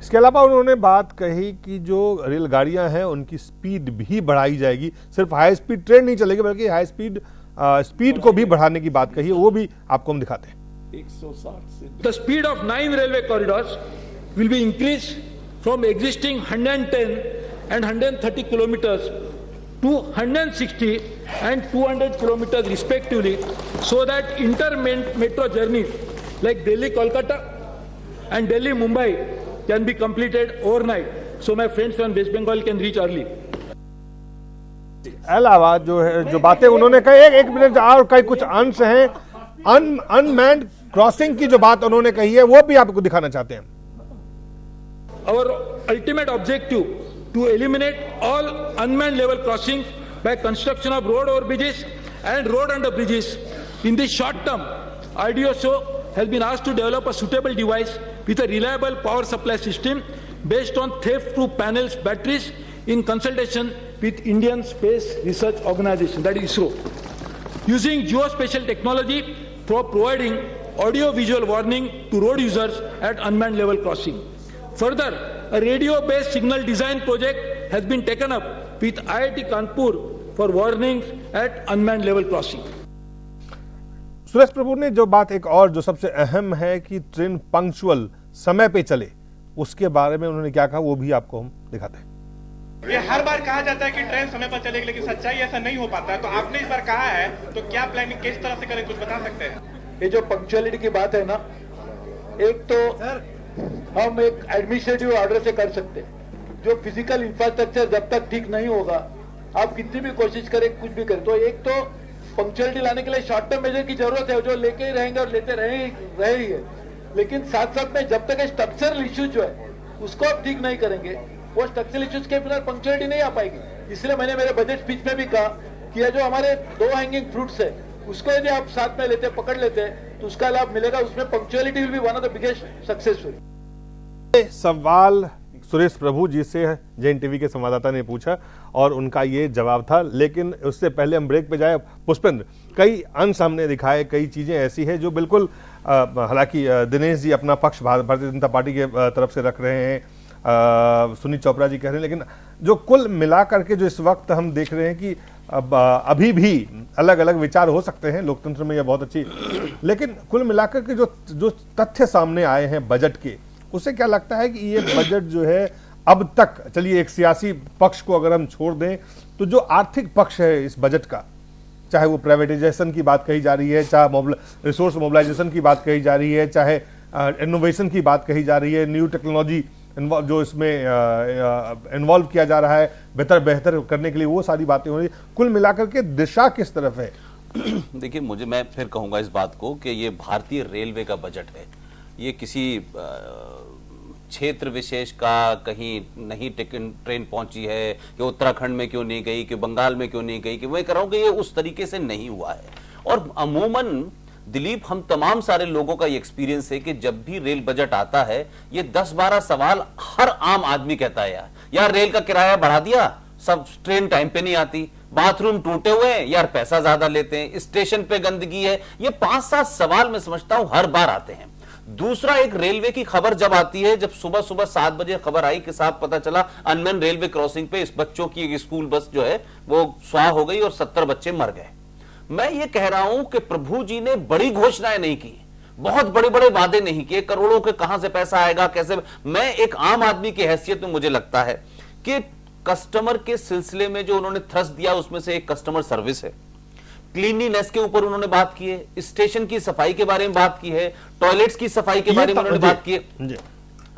इसके अलावा उन्होंने बात कही कि जो रेलगाड़ियां हैं उनकी स्पीड भी बढ़ाई जाएगी। सिर्फ हाई स्पीड ट्रेन नहीं चलेगी, बल्कि हाई स्पीड को भी बढ़ाने की बात कही है, वो भी आपको हम दिखाते हैं। 160 से the speed of 9 railway corridors will be increased from existing 110 and 130 kilometers to 160 and 200 kilometers respectively, so that inter-metro journeys like Delhi-Kolkata and Delhi-Mumbai can be completed overnight, so my friends from West Bengal can reach early. अलावा जो बातें उन्होंने कही, एक मिनट और कई कुछ अंश हैं। अनमैन्ड क्रॉसिंग की जो बात उन्होंने कही है, वो भी आपको दिखाना चाहते हैं। Our ultimate objective to eliminate all unmanned level crossings by construction of road overbridges and road under bridges. In the short term, RDSO has been asked to develop a suitable device with a reliable power supply system based on theft-proof panels, batteries, in consultation with Indian Space Research Organization, that is ISRO, using geospatial technology for providing audio-visual warning to road users at unmanned level crossing. Further, a radio-based signal design project has been taken up with IIT Kanpur for warnings at unmanned level crossing. Suresh प्रभु ने जो बात एक और जो सबसे अहम है कि ट्रेन पंक्चुअल समय पे चले, उसके बारे में उन्होंने क्या कहा वो भी आपको हम दिखाते हैं। ये हर बार कहा जाता है कि ट्रेन समय पर चलेगी, लेकिन सच्चाई ऐसा नहीं हो पाता है। तो आपने इस बार कहा है, तो क्या प्लानिंग किस तरह से करें, कुछ बता सकते हैं? ये जो पंक्चुअलिटी की बात है ना, एक तो हम एक एडमिनिस्ट्रेटिव ऑर्डर से कर सकते हैं। जो फिजिकल इंफ्रास्ट्रक्चर जब तक ठीक नहीं होगा, आप कितनी भी कोशिश करें, कुछ भी करें, तो एक तो पंक्चुअलिटी लाने के लिए शॉर्ट टर्म मेजर की जरूरत है, जो लेके ही रहेंगे और लेते रहे ही है। लेकिन साथ साथ में जब तक स्ट्रक्चरल इश्यूज जो है उसको आप ठीक नहीं करेंगे, वो स्ट्रक्चरल इश्यूज के बिना पंक्चुअलिटी नहीं आ पाएगी। इसलिए मैंने मेरे बजट स्पीच में भी कहा कि ये जो हमारे 2 हैंगिंग फ्रूट्स है, उसको यदि आप साथ में लेते, पकड़ लेते, तो उसका लाभ मिलेगा। उसमें punctuality will be one of the biggest successful. सवाल सुरेश प्रभु जी से जैन टीवी के संवाददाता ने पूछा और उनका ये जवाब था। लेकिन उससे पहले हम ब्रेक पे जाए। पुष्पेंद्र, कई अंश हमने दिखाए, कई चीजें ऐसी है जो बिल्कुल हालांकि दिनेश जी अपना पक्ष भारतीय जनता पार्टी के तरफ से रख रहे हैं, सुनील चोपड़ा जी कह रहे हैं, लेकिन जो कुल मिला करके जो इस वक्त हम देख रहे हैं कि अभी भी अलग अलग विचार हो सकते हैं, लोकतंत्र में यह बहुत अच्छी, लेकिन कुल मिलाकर के जो तथ्य सामने आए हैं बजट के, उसे क्या लगता है कि ये बजट जो है अब तक, चलिए एक सियासी पक्ष को अगर हम छोड़ दें, तो जो आर्थिक पक्ष है इस बजट का, चाहे वो प्राइवेटाइजेशन की बात कही जा रही है, चाहे रिसोर्स मोबिलाइजेशन की बात कही जा रही है, चाहे इनोवेशन की बात कही जा रही है, न्यू टेक्नोलॉजी जो इसमें इन्वॉल्व किया जा रहा है बेहतर करने के लिए, वो सारी बातें हो रही है, कुल मिलाकर के दिशा किस तरफ है? देखिए, मैं फिर कहूंगा इस बात को कि ये भारतीय रेलवे का बजट है। ये किसी क्षेत्र विशेष का कहीं नहीं ट्रेन पहुंची है, कि उत्तराखंड में क्यों नहीं गई, कि बंगाल में क्यों नहीं गई, कि मैं कह रहा हूं कि ये उस तरीके से नहीं हुआ है। और अमूमन दिलीप, हम तमाम सारे लोगों का ये एक्सपीरियंस है कि जब भी रेल बजट आता है, ये 10-12 सवाल हर आम आदमी कहता है, यार रेल का किराया बढ़ा दिया, सब ट्रेन टाइम पे नहीं आती, बाथरूम टूटे हुए हैं, यार पैसा ज्यादा लेते हैं, स्टेशन पे गंदगी है। ये 5-7 सवाल मैं समझता हूं हर बार आते हैं। दूसरा, एक रेलवे की खबर जब आती है, जब सुबह 7 बजे खबर आई कि साहब पता चला अनमैन रेलवे क्रॉसिंग पे इस बच्चों की एक स्कूल बस जो है वो स्वाह हो गई और 70 बच्चे मर गए। मैं ये कह रहा हूं कि प्रभु जी ने बड़ी घोषणाएं नहीं की, बहुत बड़े वादे नहीं किए, करोड़ों के कहां से पैसा आएगा, कैसे। मैं एक आम आदमी की हैसियत में मुझे लगता है कि कस्टमर के सिलसिले में जो उन्होंने थ्रस्ट दिया, उसमें से एक कस्टमर सर्विस है, क्लीनलीनेस के ऊपर उन्होंने बात की है, स्टेशन की सफाई के बारे में बात की है, टॉयलेट्स की सफाई के बारे में उन्होंने बात की है।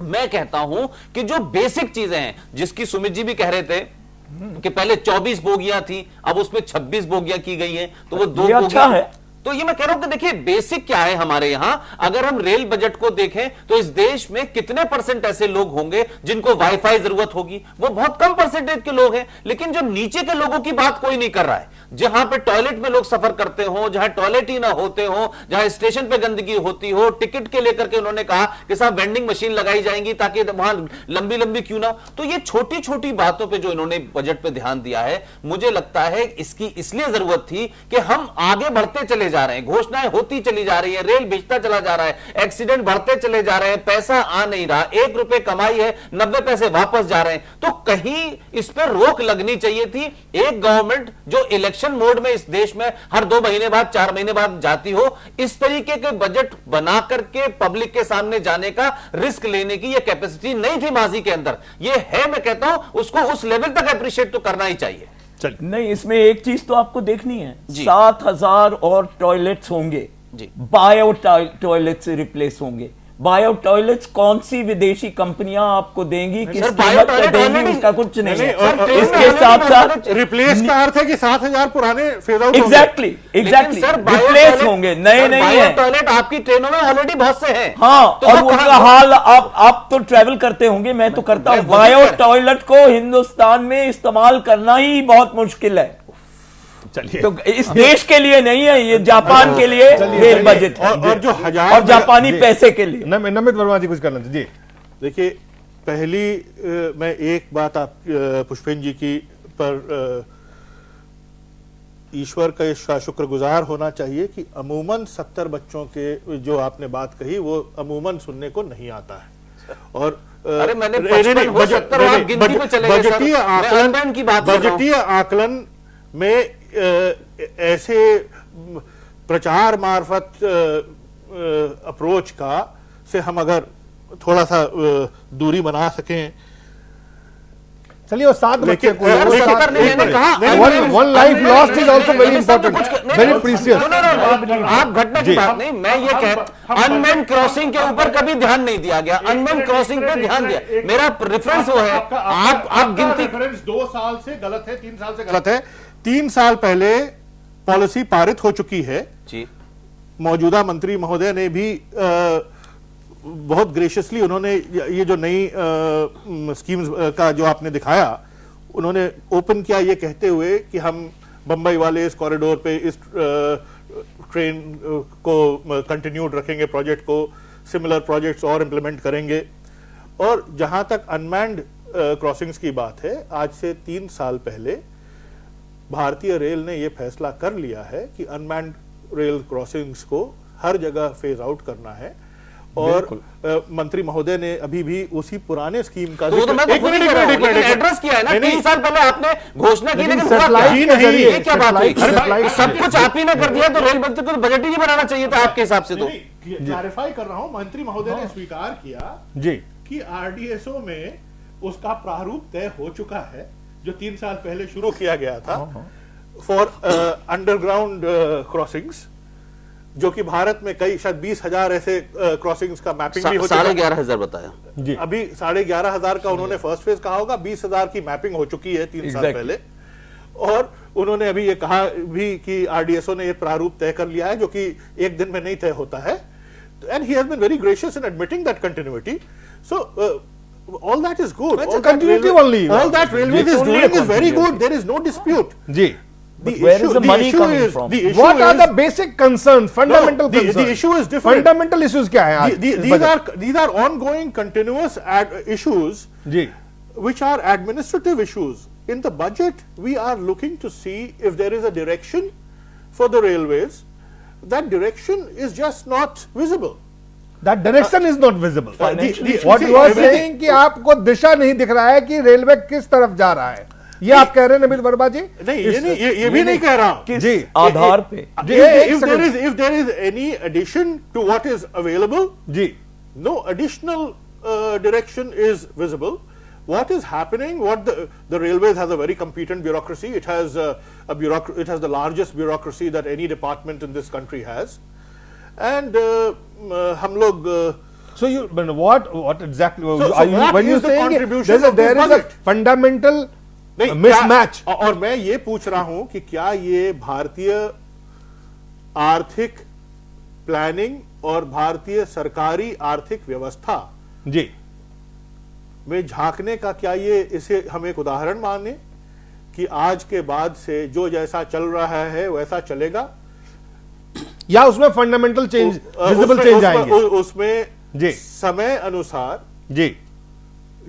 मैं कहता हूं कि जो बेसिक चीजें हैं, जिसकी सुमित जी भी कह रहे थे कि पहले 24 बोगियां थी, अब उसमें 26 बोगियां की गई हैं, तो वो 2 अच्छा है। तो ये मैं कह रहा हूं कि देखिए बेसिक क्या है हमारे यहां। अगर हम रेल बजट को देखें तो इस देश में कितने % ऐसे लोग होंगे जिनको वाईफाई जरूरत होगी? वो बहुत कम % के लोग हैं। लेकिन जो नीचे के लोगों की बात कोई नहीं कर रहा है, जहां पे टॉयलेट में लोग सफर करते हो, जहां टॉयलेट ही ना होते हो, जहां स्टेशन पे गंदगी होती हो, टिकट के लेकर के उन्होंने कहा कि साहब वेंडिंग मशीन लगाई जाएंगी ताकि वहां लंबी लंबी क्यों ना। तो ये छोटी छोटी बातों पे जो इन्होंने बजट पे ध्यान दिया है, मुझे लगता है इसकी इसलिए जरूरत थी कि हम आगे बढ़ते चले जा रहे हैं, घोषणाएं होती चली जा रही है, रेल बेचता चला जा रहा है, एक्सीडेंट बढ़ते चले जा रहे हैं, पैसा आ नहीं रहा, 1 रुपए कमाई है 90 पैसे वापस जा रहे हैं। तो कहीं इस पर रोक लगनी चाहिए थी। एक गवर्नमेंट जो इलेक्शन मोड में इस देश में हर 2 महीने बाद 4 महीने बाद जाती हो, इस तरीके के बजट बना करके पब्लिक के सामने जाने का रिस्क लेने की यह कैपेसिटी नहीं थी माजी के अंदर। यह है, मैं कहता हूं उसको उस लेवल तक अप्रिशिएट तो करना ही चाहिए। नहीं, इसमें एक चीज तो आपको देखनी है, 7,000 और टॉयलेट्स होंगे, बायो टॉयलेट से रिप्लेस होंगे। बायो टॉयलेट्स कौन सी विदेशी कंपनियां आपको देंगी, किस कीमत पर देंगी, उसका कुछ नहीं है। इसके साथ साथ रिप्लेस का अर्थ है कि 7,000 पुराने फेज आउट एग्जैक्टली रिप्लेस होंगे, नए नहीं है। टॉयलेट आपकी ट्रेनों में ऑलरेडी बहुत से हैं। हाँ, और उनका हाल आप तो ट्रेवल करते होंगे, मैं तो करता हूं। बायो टॉयलेट को हिंदुस्तान में इस्तेमाल करना ही बहुत मुश्किल है। चलिए, तो इस देश के लिए नहीं है, ये जापान के लिए रेल बजट है, और जो और जापानी पैसे के लिए। नमित वर्मा जी कुछ करना जी। देखिए, पहली मैं एक बात आप पुष्पेंद्र जी की पर ईश्वर का शुक्रगुजार होना चाहिए कि अमूमन 70 बच्चों के जो आपने बात कही वो अमूमन सुनने को नहीं आता है। और अरे मैंने बजटीय आकलन में ऐसे प्रचार मार्फत अप्रोच का से हम अगर थोड़ा सा दूरी बना सकें। चलिए वो 7 बच्चे को one life lost is also very important, very precious. आप घटना की बात नहीं, मैं ये कह अनमेन क्रॉसिंग के ऊपर कभी ध्यान नहीं दिया गया, अनमेन क्रॉसिंग पे ध्यान दिया। मेरा रेफरेंस वो है, आप गिनती 2 साल से गलत है, 3 साल से गलत है। 3 साल पहले पॉलिसी पारित हो चुकी है जी। मौजूदा मंत्री महोदय ने भी बहुत ग्रेशियसली उन्होंने ये जो नई स्कीम्स का जो आपने दिखाया, उन्होंने ओपन किया ये कहते हुए कि हम बंबई वाले इस कॉरिडोर पे इस ट्रेन को कंटिन्यूड रखेंगे, प्रोजेक्ट को, सिमिलर प्रोजेक्ट्स और इंप्लीमेंट करेंगे। और जहां तक अनमैन्ड क्रॉसिंग्स की बात है, आज से 3 साल पहले भारतीय रेल ने यह फैसला कर लिया है कि अनमैन्ड रेल क्रॉसिंग्स को हर जगह फेज आउट करना है। और मंत्री महोदय ने अभी भी उसी पुराने स्कीम का एड्रेस किया है ना। 3 साल पहले आपने घोषणा की, लेकिन नहीं, क्या बात हुई? सब कुछ आप ही ने कर दिया, तो रेल मंत्री को तो बजट ही नहीं बनाना चाहिए था आपके हिसाब से। तो क्लैरिफाई कर रहा हूं, मंत्री महोदय ने स्वीकार किया जी कि आरडीएसओ में उसका प्रारूप तय हो चुका है, जो 3 साल पहले शुरू किया गया था फॉर अंडरग्राउंड क्रॉसिंग्स, जो कि भारत में कई शायद 20,000 ऐसे क्रॉसिंग्स का मैपिंग भी हो चुका है। 11,500 बताया जी। अभी 11,500 का उन्होंने फर्स्ट फेज कहा होगा, 20,000 की मैपिंग हो चुकी है 3 साल पहले। और उन्होंने अभी ये कहा भी कि आरडीएसओ ने ये प्रारूप तय कर लिया है, जो कि एक दिन में नहीं तय होता है। And he has been very gracious in admitting that continuity. So all that is good. All that railway is doing is very good. There is no dispute. जी। Where is the money coming from? What are the basic concerns, fundamental concerns? The issue is different. Fundamental issues क्या हैं? These are ongoing, continuous issues, ji, which are administrative issues. In the budget, we are looking to see if there is a direction for the railways. That direction is just not visible. That direction is not visible. What What you are saying कि आपको दिशा नहीं दिख रहा है कि रेलवे किस तरफ जा रहा है, ये आप कह रहे हैं नबील वर्मा जी? नहीं, ये भी नहीं कह रहा हूं। जी, आधार पे if there is any addition to what is available, ji, no additional direction is visible. What is happening? The railways has a very competent bureaucracy. It has it has the largest bureaucracy that any department in this country has. And हम लोग so you what exactly when you saying there is a fundamental mismatch? और मैं ये पूछ रहा हूं कि क्या ये भारतीय आर्थिक प्लानिंग और भारतीय सरकारी आर्थिक व्यवस्था जी में झांकने का, क्या ये इसे हम एक उदाहरण माने कि आज के बाद से जो जैसा चल रहा है वैसा चलेगा, या उसमें फंडामेंटल चेंज, विजिबल चेंज आएंगे? उसमें जी समय अनुसार जी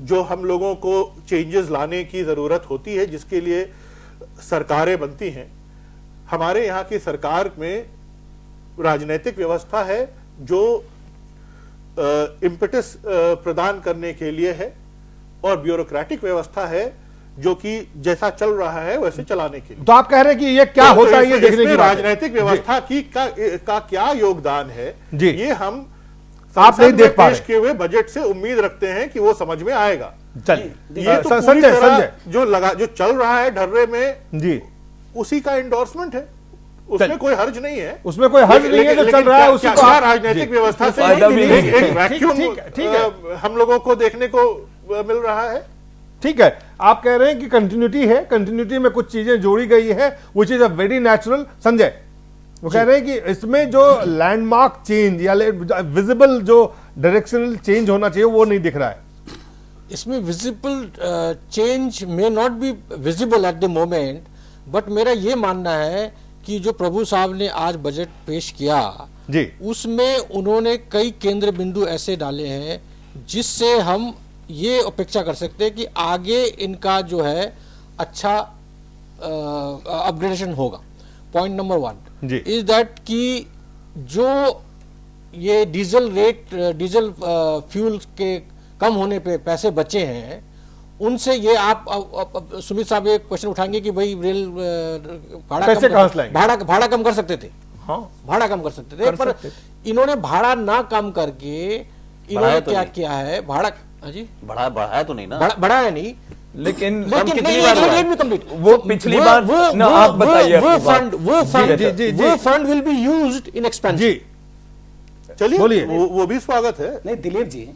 जो हम लोगों को चेंजेस लाने की जरूरत होती है, जिसके लिए सरकारें बनती हैं। हमारे यहाँ की सरकार में राजनीतिक व्यवस्था है जो इम्पेटस प्रदान करने के लिए है, और ब्यूरोक्रेटिक व्यवस्था है जो कि जैसा चल रहा है वैसे चलाने के लिए। तो आप कह रहे हैं कि ये क्या होता है, ये देखने की राजनीतिक व्यवस्था की का क्या योगदान है जी, ये हम आप नहीं देख पा रहे। पेश किए हुए बजट से उम्मीद रखते हैं कि वो समझ में आएगा। चलिए, ये तो संजय जो चल रहा है ढर्रे में जी, उसी का इंडोर्समेंट है, उसमें कोई हर्ज नहीं है। उसमें कोई हर्ज नहीं है, जो चल रहा है उसी को राजनीतिक व्यवस्था से एक वैक्यूम हम लोगों को देखने को मिल रहा है। ठीक है, आप कह रहे हैं कि कंटिन्यूटी है, कंटिन्यूटी में कुछ चीजें जोड़ी गई है, which is a very natural. Sanjay वो कह रहे हैं कि इसमें जो लैंडमार्क चेंज या विजिबल जो डायरेक्शनल चेंज होना चाहिए वो नहीं दिख रहा है। इसमें visible change may not be visible at the moment, but मेरा ये मानना है कि जो प्रभु साहब ने आज बजट पेश किया जी, उसमें उन्होंने कई केंद्र बिंदु ऐसे डाले हैं जिससे हम ये अपेक्षा कर सकते हैं कि आगे इनका जो है अच्छा अपग्रेडेशन होगा। पॉइंट नंबर 1 इज दैट कि जो ये डीजल फ्यूल के कम होने पे पैसे बचे हैं, उनसे ये आप सुमित साहब एक क्वेश्चन उठाएंगे कि भाई रेल भाड़ा पैसे कहां से लाएंगे? भाड़ा कम कर सकते थे, हाँ भाड़ा कम कर सकते थे, पर इन्होंने भाड़ा ना कम करके इन्होंने क्या किया है, भाड़ा जी बढ़ाया तो नहीं ना, बढ़ाया नहीं, लेकिन वो पिछली बार ना आप बताइए, वो fund will be used in expansion. चलिए बोलिए। वो भी स्वागत है। नहीं दिलीप जी,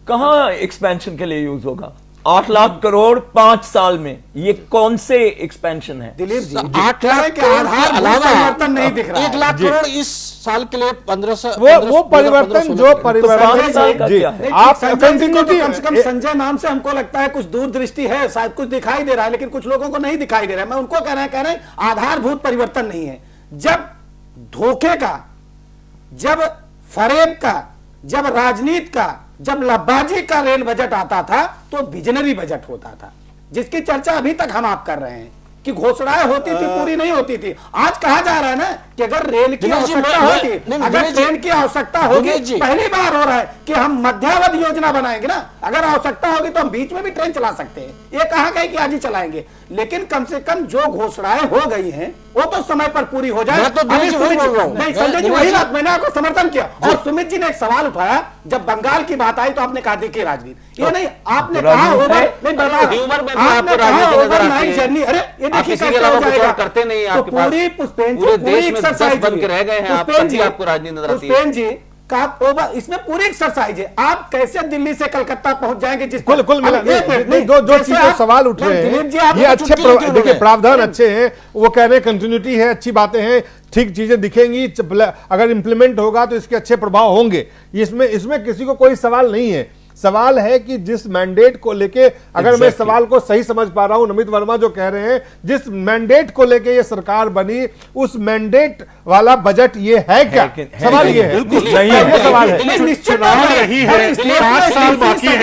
कहां एक्सपेंशन के लिए यूज होगा? 8 लाख करोड़ 5 साल में, ये कौन से एक्सपेंशन है? दिलीप जी 8 लाख के आधार अलावा परिवर्तन नहीं दिख रहा 1 लाख करोड़ इस साल के लिए 1500 वो परिवर्तन जो परिवर्तन जी आप कंटिन्यूटी कम से कम संजय नाम से हमको लगता है कुछ दूरदृष्टि है, शायद कुछ दिखाई दे रहा है, लेकिन कुछ लोगों को नहीं दिखाई दे रहा है। मैं उनको कह रहे हैं आधारभूत परिवर्तन नहीं है। जब धोखे का, जब फरेब का, जब राजनीति का, जब लब्बाजी का रेल बजट आता था तो विजनरी बजट होता था, जिसकी चर्चा अभी तक हम आप कर रहे हैं कि घोषणाएं होती थी, पूरी नहीं होती थी। आज कहा जा रहा है ना कि अगर रेल की आवश्यकता होगी, अगर ट्रेन की आवश्यकता होगी, पहली बार हो रहा है कि हम मध्यावधि योजना बनाएंगे ना, अगर आवश्यकता होगी तो हम बीच में भी ट्रेन चला सकते हैं। ये कहा गया कि आज ही चलाएंगे, लेकिन कम से कम जो घोषणाएं हो गई हैं वो तो समय पर पूरी हो जाए। नहीं संजय जी, वही बात मैंने आपको समर्थन किया। और सुमित जी ने एक सवाल उठाया, जब बंगाल की बात आई तो आपने कहा देखिए राजनीति, ये नहीं आपने कहा ओवरनाइट जर्नी, अरे ये देखिए कैसे करते नहीं, तो पूरी एक्सरसाइज बन के रह गए हैं आप, आपको राजनीति नजर आती है जी का इसमें पूरी एक्सरसाइज है। आप कैसे दिल्ली से कलकत्ता पहुंच जाएंगे? जिस कुल मिला जो चीजें सवाल उठ रहे हैं ये अच्छे, देखिए प्रावधान अच्छे हैं, वो कह रहे हैं कंटिन्यूटी है, अच्छी बातें हैं, ठीक चीजें दिखेंगी, अगर इंप्लीमेंट होगा तो इसके अच्छे प्रभाव होंगे, इसमें किसी को कोई सवाल नहीं है। सवाल है कि जिस मैंडेट को लेके, अगर मैं सवाल को सही समझ पा रहा हूं, नमित वर्मा जो कह रहे हैं, जिस मैंडेट को लेके ये सरकार बनी, उस मैंडेट वाला बजट ये है क्या? सवाल ये है, नहीं है सवाल है। चुनाव नहीं है, 5 साल बाकी है,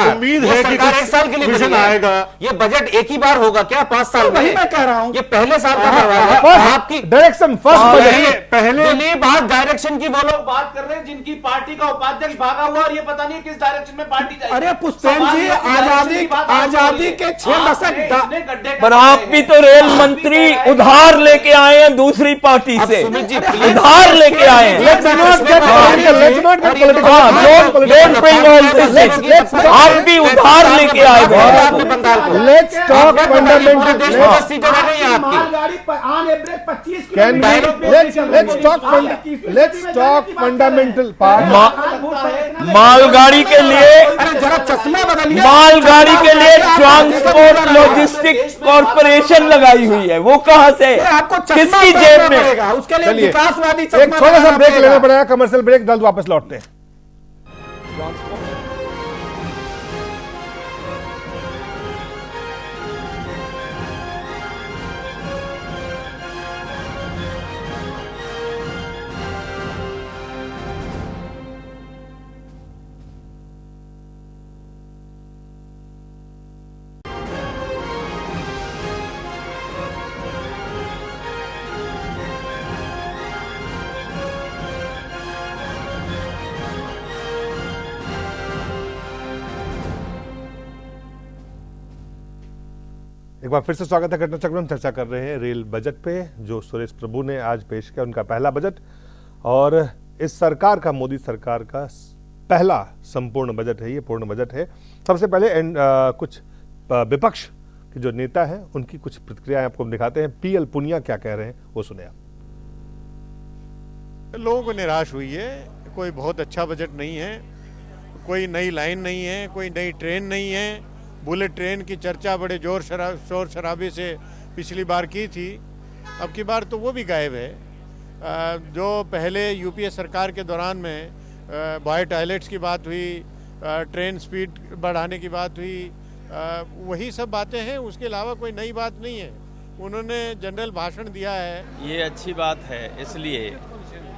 उम्मीद है कि एक साल के लिए विजन आएगा। ये बजट एक ही बार होगा क्या 5 साल में? मैं कह रहा हूं ये पहले साल का आपकी डायरेक्शन फर्स्ट बजट पहले बात डायरेक्शन की, वो लोग बात कर रहे हैं जिनकी पार्टी का उपाध्यक्ष भागा हुआ और ये पता नहीं किस डायरेक्शन में पार्टी जाएगी। अरे पुष्पेन जी, आजादी के 6 दशक, पर आप भी तो रेल मंत्री उधार लेके आए हैं दूसरी पार्टी से, उधार लेके आए हैं। आप भी उधार लेके आए हैं। Let's talk fundamental, let's talk fundamental part. मालगाड़ी के लिए, जरा चश्मा बदलिए, मालगाड़ी के लिए ट्रांसपोर्ट लॉजिस्टिक कॉर्पोरेशन लगाई हुई है, वो कहां से, किसकी जेब में? उसके लिए विकासवादी एक थोड़ा सा ब्रेक लेना पड़ेगा, कमर्शियल ब्रेक, जल्द वापस लौटते हैं। एक बार फिर से स्वागत है घटना चक्र में। हम चर्चा कर रहे हैं रेल बजट पे, जो सुरेश प्रभु ने आज पेश किया, उनका पहला बजट, और इस सरकार का, मोदी सरकार का पहला संपूर्ण बजट है, ये पूर्ण बजट है। सबसे पहले कुछ विपक्ष के जो नेता हैं उनकी कुछ प्रतिक्रियाएं आपको हम दिखाते हैं। पीएल पुनिया क्या कह रहे हैं वो सुने आप। लोगों को निराश हुई है, कोई बहुत अच्छा बजट नहीं है, कोई नई लाइन नहीं है, कोई नई ट्रेन नहीं है। बुलेट ट्रेन की चर्चा बड़े शोर शराबे से पिछली बार की थी, अब की बार तो वो भी गायब है। जो पहले यूपीए सरकार के दौरान में बॉय टॉयलेट्स की बात हुई, ट्रेन स्पीड बढ़ाने की बात हुई, वही सब बातें हैं, उसके अलावा कोई नई बात नहीं है। उन्होंने जनरल भाषण दिया है। ये अच्छी बात है इसलिए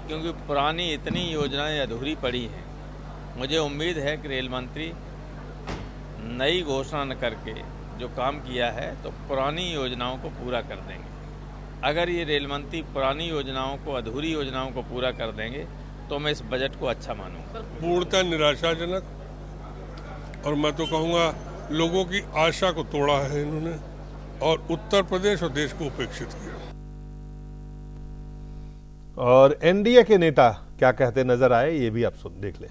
क्योंकि पुरानी इतनी योजनाएं अधूरी पड़ी हैं। मुझे उम्मीद है कि रेल मंत्री नई घोषणा न करके जो काम किया है तो पुरानी योजनाओं को पूरा कर देंगे। अगर ये रेल मंत्री पुरानी योजनाओं को, अधूरी योजनाओं को पूरा कर देंगे तो मैं इस बजट को अच्छा मानूंगा। पूर्णतः निराशाजनक, और मैं तो कहूँगा लोगों की आशा को तोड़ा है इन्होंने और उत्तर प्रदेश और देश को उपेक्षित किया। और एनडीए के नेता क्या कहते नजर आए, ये भी आप देख लें।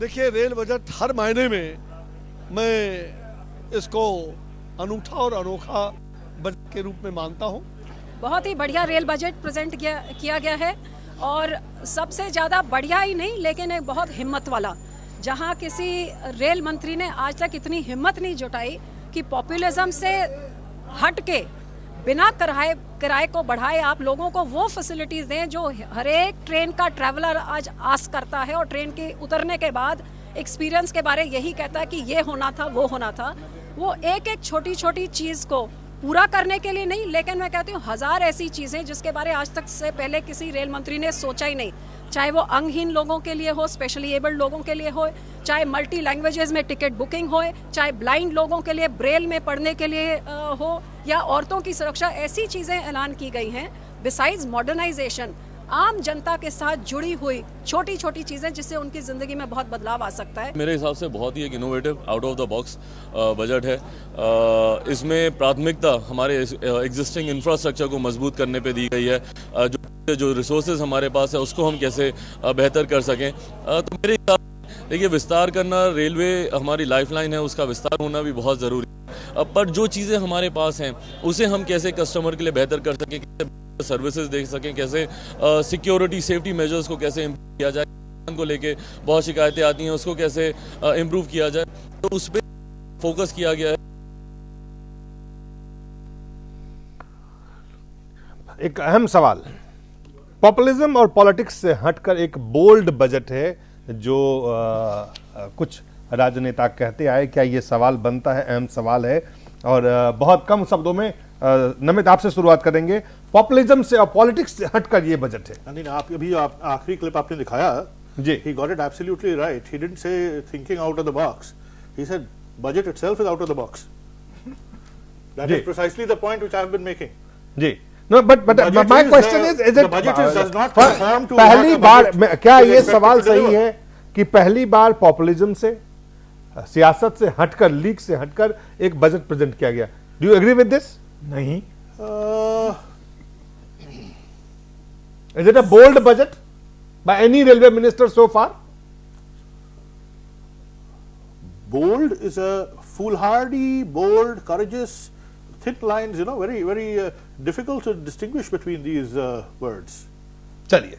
देखिए, रेल बजट हर मायने में मैं इसको अनूठा और अनोखा बजट के रूप में मानता हूं। बहुत ही बढ़िया रेल बजट प्रेजेंट किया गया है और सबसे ज्यादा बढ़िया ही नहीं लेकिन एक बहुत हिम्मत वाला, जहां किसी रेल मंत्री ने आज तक इतनी हिम्मत नहीं जुटाई कि पॉपुलिज्म से हट के बिना किराए को बढ़ाए आप लोगों को वो फैसिलिटीज दें जो हर एक ट्रेन का ट्रैवलर आज आस करता है और ट्रेन के उतरने के बाद एक्सपीरियंस के बारे यही कहता है कि ये होना था, वो होना था। वो एक एक छोटी छोटी चीज को पूरा करने के लिए नहीं, लेकिन मैं कहती हूँ हजार ऐसी चीजें जिसके बारे आज तक से पहले किसी रेल मंत्री ने सोचा ही नहीं, चाहे वो अंगहीन लोगों के लिए हो, स्पेशली एबल्ड लोगों के लिए हो, चाहे मल्टी लैंग्वेजेस में टिकट बुकिंग हो, चाहे ब्लाइंड लोगों के लिए ब्रेल में पढ़ने के लिए हो, या औरतों की सुरक्षा। ऐसी चीजें ऐलान की गई हैं। बिसाइड्स मॉडर्नाइजेशन, आम जनता के साथ जुड़ी हुई छोटी छोटी चीजें जिससे उनकी जिंदगी में बहुत बदलाव आ सकता है। मेरे हिसाब से बहुत ही एक innovative out of the box budget है। इसमें प्राथमिकता हमारे एग्जिस्टिंग इंफ्रास्ट्रक्चर को मजबूत करने पे दी गई है। जो रिसोर्सेज हमारे पास है उसको हम कैसे बेहतर कर सकें। तो मेरे हिसाब से देखिए, विस्तार करना, रेलवे हमारी लाइफलाइन है, उसका विस्तार होना भी बहुत ज़रूरी है। पर जो चीज़ें हमारे पास हैं उसे हम कैसे कस्टमर के लिए बेहतर कर सकें, कैसे सर्विसेज दे सकें, कैसे सिक्योरिटी सेफ्टी मेजर्स को कैसे इम्प्रूव किया जाए, को लेके बहुत शिकायतें आती हैं, उसको कैसे इम्प्रूव किया जाए, तो उस पर फोकस किया गया है। एक अहम सवाल, पॉपुलिज्म और पॉलिटिक्स से हटकर एक बोल्ड बजट है जो कुछ राजनेता कहते आए, क्या ये सवाल बनता है? अहम सवाल है और बहुत कम शब्दों में नमित आपसे शुरुआत करेंगे। पॉपुलिज्म से और पॉलिटिक्स से हटकर ये बजट है। नहीं, आप अभी आखिरी क्लिप आपने दिखाया जी, he got it absolutely right. He didn't say thinking out of the box. He said budget itself is out of the box. That is precisely the point which I have been making. Ji, no, but my question is it the budget does not conform to पहली बार क्या ये सवाल सही है कि पहली बार पॉपुलिज्म से, सियासत से हटकर, लीग से हटकर एक बजट प्रेजेंट किया गया? Do you agree with this? नहीं। Is it a bold budget by any railway minister so far? Bold is a foolhardy, bold, courageous, thin lines, very, very difficult to distinguish between these words. चलिए,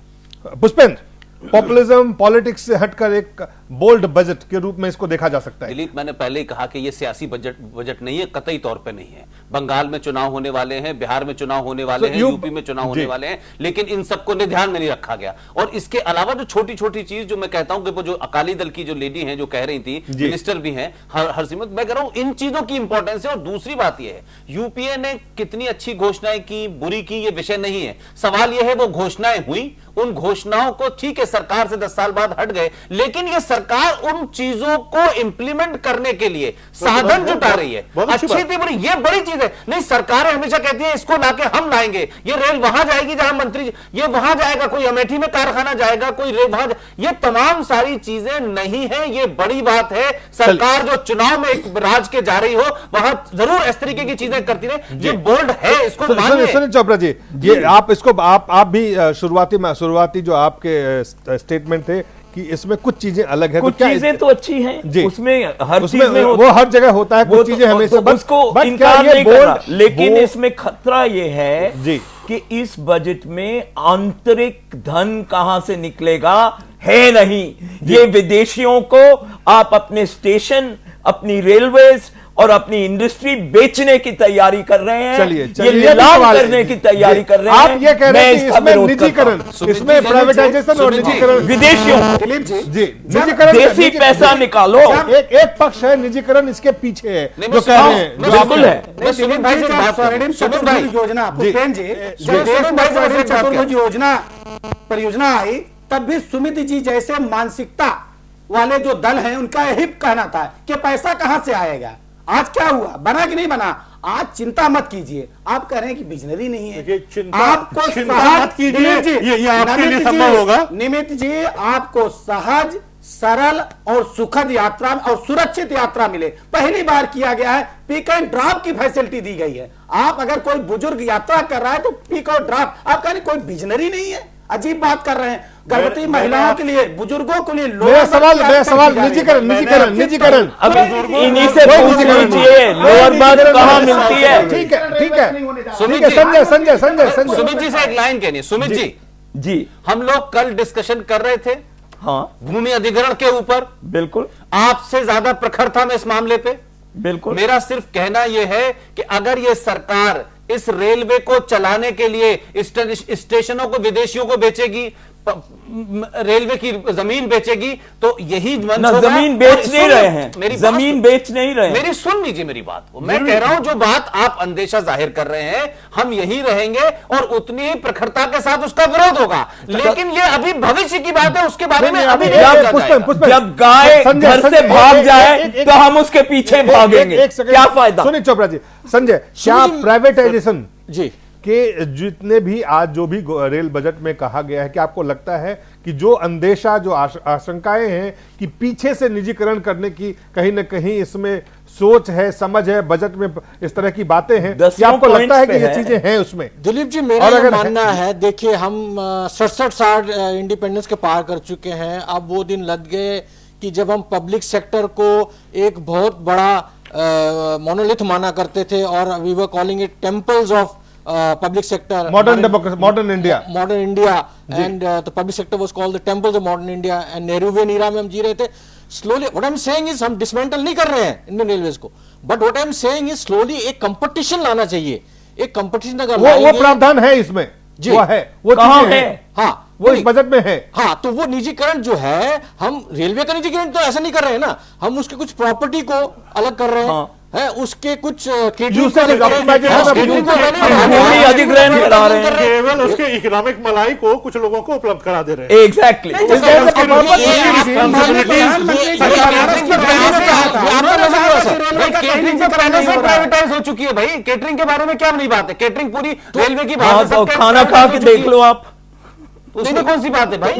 पुष्पेंद्र, पॉपुलिज्म पॉलिटिक्स से हटकर एक बोल्ड बजट के रूप में इसको देखा जा सकता है। दिलीप, मैंने पहले ही कहा कि ये सियासी बजट नहीं है, कतई तौर पे नहीं है। बंगाल में चुनाव होने वाले हैं, बिहार में चुनाव होने वाले हैं, यूपी में चुनाव होने वाले हैं, लेकिन इन सबको ध्यान में नहीं रखा गया। और इसके अलावा जो छोटी छोटी चीज जो मैं कहता हूं कि वो जो अकाली दल की जो लेडी हैं जो कह रही थी, मिनिस्टर भी हैं हरसिमरत, मैं कह रहा हूं इन चीजों की इंपॉर्टेंस है। और दूसरी बात यह है, यूपीए ने कितनी अच्छी घोषणाएं की, बुरी की, ये विषय नहीं है। सवाल यह है वो घोषणाएं हुई, उन घोषणाओं को ठीक है सरकार से 10 साल बाद हट गए, लेकिन ये सरकार उन चीजों को इंप्लीमेंट करने के लिए साधन जुटा रही है। अच्छी थी बुरी, ये बड़ी चीज है। नहीं, सरकारें हमेशा कहती है इसको लाके हम लाएंगे, ये रेल वहां जाएगी जहां मंत्री, ये वहां जाएगा, कोई अमेठी में कारखाना जाएगा, कोई रेल वहां, ये तमाम सारी चीजें नहीं है। ये बड़ी बात है, सरकार जो चुनाव में एक राज के जा रही हो वहां जरूर इस तरीके की चीजें करती रहे। ये बोल्ड है, इसको मानिए। सुनील चोपड़ा जी, ये आप इसको आप भी शुरुआती जो आपके स्टेटमेंट थे कि इसमें कुछ चीजें अलग है, कुछ चीजें तो अच्छी हैं, उसमें हर चीज में वो हर जगह होता है, कुछ चीजें हमेशा उसको इनकार नहीं करना, लेकिन इसमें खतरा ये है जी कि इस बजट में आंतरिक धन कहां से निकलेगा है नहीं। ये विदेशियों को आप अपने स्टेशन, अपनी रेलवेज और अपनी इंडस्ट्री बेचने की तैयारी कर रहे हैं। चलिए ये नीलाम करने की तैयारी कर रहे हैं। आप ये कह रहे हैं कि इसमें निजीकरण, इसमें प्राइवेटाइजेशन और निजीकरण विदेशियों जी निजीकरण, देसी पैसा निकालो। एक पक्ष है निजीकरण, इसके पीछे है जो कह रहे हैं, बिल्कुल है। योजना परियोजना आई तब भी सुमित जी जैसे मानसिकता वाले जो दल हैं उनका यही कहना था कि पैसा कहां से आएगा। आज क्या हुआ, बना कि नहीं बना? आज चिंता मत कीजिए, आप कह रहे हैं कि विजनरी नहीं है, आपको सहज कीजिए, ये आपके लिए संभव होगा। निमित जी, आपको सहज सरल और सुखद यात्रा और सुरक्षित यात्रा मिले। पहली बार किया गया है, पिक एंड ड्रॉप की फैसिलिटी दी गई है। आप अगर कोई बुजुर्ग यात्रा कर रहा है तो पिक और ड्रॉप, आप कहने कोई बिजनरी नहीं है, अजीब बात कर रहे हैं। गर्भवती महिलाओं के लिए, बुजुर्गों के लिए, मेरा सवाल निजीकरण अब इन्हीं से पूछ लीजिए लोअर बर्थ कहाँ मिलती है। ठीक है सुमित संजय सुमित जी से एक लाइन कहनी। सुमित जी, हम लोग कल डिस्कशन कर रहे थे भूमि अधिग्रहण के ऊपर। बिल्कुल, आपसे ज्यादा प्रखर था मैं इस मामले पे। बिल्कुल, मेरा सिर्फ कहना यह है कि अगर ये सरकार इस रेलवे को चलाने के लिए स्टेशनों को विदेशियों को बेचेगी, रेलवे की जमीन बेचेगी, तो यही मंच होगा। जमीन बेच नहीं रहे हैं, जमीन बेच नहीं रहे। मेरी सुन लीजिए मेरी बात को। मैं कह रहा हूं जो बात आप अंदेशा जाहिर कर रहे हैं, हम यही रहेंगे और उतनी ही प्रखरता के साथ उसका विरोध होगा। लेकिन ये अभी भविष्य की बात है, उसके बारे में अभी जब गाय घर से भाग जाए तो हम उसके पीछे भागेंगे, क्या फायदा। सुनील चोपड़ा जी, संजय, क्या प्राइवेटाइजेशन जी के जितने भी आज जो भी रेल बजट में कहा गया है, कि आपको लगता है कि जो अंदेशा, जो आशंकाएं हैं कि पीछे से निजीकरण करने की कहीं ना कहीं इसमें सोच है, समझ है, बजट में इस तरह की बातें हैं, क्या आपको लगता है कि ये चीजें हैं उसमें? दिलीप जी, मेरा ये मानना है, देखिए हम 67 साल इंडिपेंडेंस के पार कर चुके हैं। अब वो दिन लग गए कि जब हम पब्लिक सेक्टर को एक बहुत बड़ा मोनोलिथ माना करते थे और we were calling it temples of public sector, modern democracy, modern India, and the public sector was called the temples of modern India, and Nehruvian era में हम जी रहे थे। Slowly, what I'm saying is हम dismantle नहीं कर रहे हैं इंडियन रेलवेज को, but what I'm saying is slowly एक competition लाना चाहिए। एक competition अगर वो प्रावधान है इसमें, वो है, वो कहाँ है? हाँ, वो इस बजट में है। हाँ, तो वो निजीकरण जो है, हम रेलवे का निजीकरण तो ऐसा नहीं कर रहे हैं ना, हम उसके कुछ प्रॉपर्टी को अलग कर रहे हैं, है उसके कुछ अधिग्रहण करा रहे हैं, केवल उसके इकोनॉमिक मलाई को कुछ लोगों को उपलब्ध करा दे रहे हैं। एग्जैक्टली, प्राइवेटाइज हो चुकी है भाई। केटरिंग के बारे में क्या नहीं बात है, केटरिंग पूरी रेलवे की बात है। खाना खा के देख लो आप, उसमें कौन सी बात है भाई?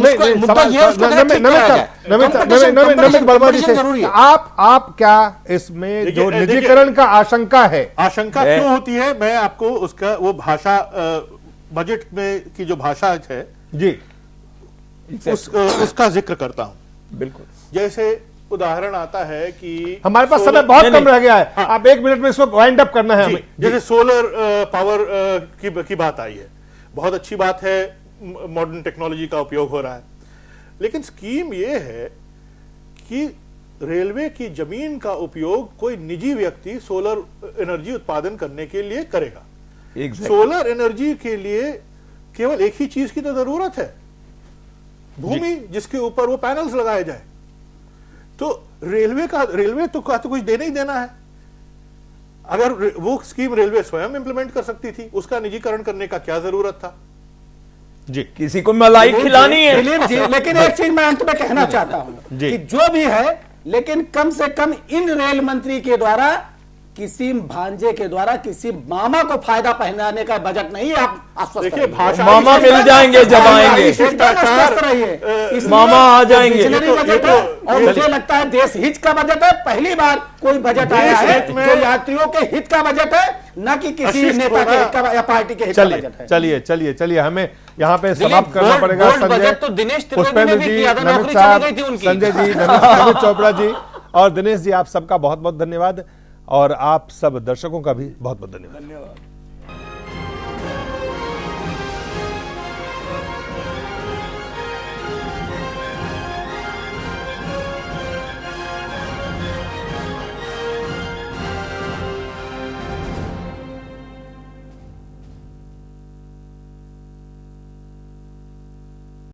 नमित बलवारी से आप क्या इसमें जो निजीकरण का आशंका है, आशंका क्यों होती है, मैं आपको उसका वो भाषा बजट में की जो भाषा है जी उसका जिक्र करता हूं। बिल्कुल, जैसे उदाहरण आता है कि हमारे पास समय बहुत कम रह गया है, आप 1 मिनट में इसको वाइंड अप करना है हमें। जैसे सोलर पावर की बात आई है, बहुत अच्छी बात है, मॉडर्न टेक्नोलॉजी का उपयोग हो रहा है, लेकिन स्कीम यह है कि रेलवे की जमीन का उपयोग कोई निजी व्यक्ति सोलर एनर्जी उत्पादन करने के लिए करेगा। सोलर एनर्जी के लिए केवल एक ही चीज की तो जरूरत है, भूमि जिसके ऊपर वो पैनल्स लगाए जाए। तो रेलवे तो कुछ देना ही देना है। अगर वो स्कीम रेलवे स्वयं इंप्लीमेंट कर सकती थी, उसका निजीकरण करने का क्या जरूरत था जी? किसी को मलाई खिलानी है। लेकिन एक चीज मैं अंत में कहना चाहता हूं कि जो भी है, लेकिन कम से कम इन रेल मंत्री के द्वारा किसी भांजे के द्वारा किसी मामा को फायदा पहनाने का बजट नहीं है। आप आश्वस्त देखिए, मामा मिल जाएंगे जब आएंगे, मामा आ जाएंगे। और मुझे लगता है देश हित का बजट है, पहली बार कोई बजट आया है जो यात्रियों के हित का बजट है, न कि किसी नेता के हित का या पार्टी के हित का बजट है। चलिए हमें यहाँ पे समाप्त करना पड़ेगा। संजय, पुष्पेंद्र जी, नमित साहब, संजय जी, नमित चोपड़ा जी और दिनेश जी, आप सबका बहुत बहुत धन्यवाद और आप सब दर्शकों का भी बहुत बहुत धन्यवाद।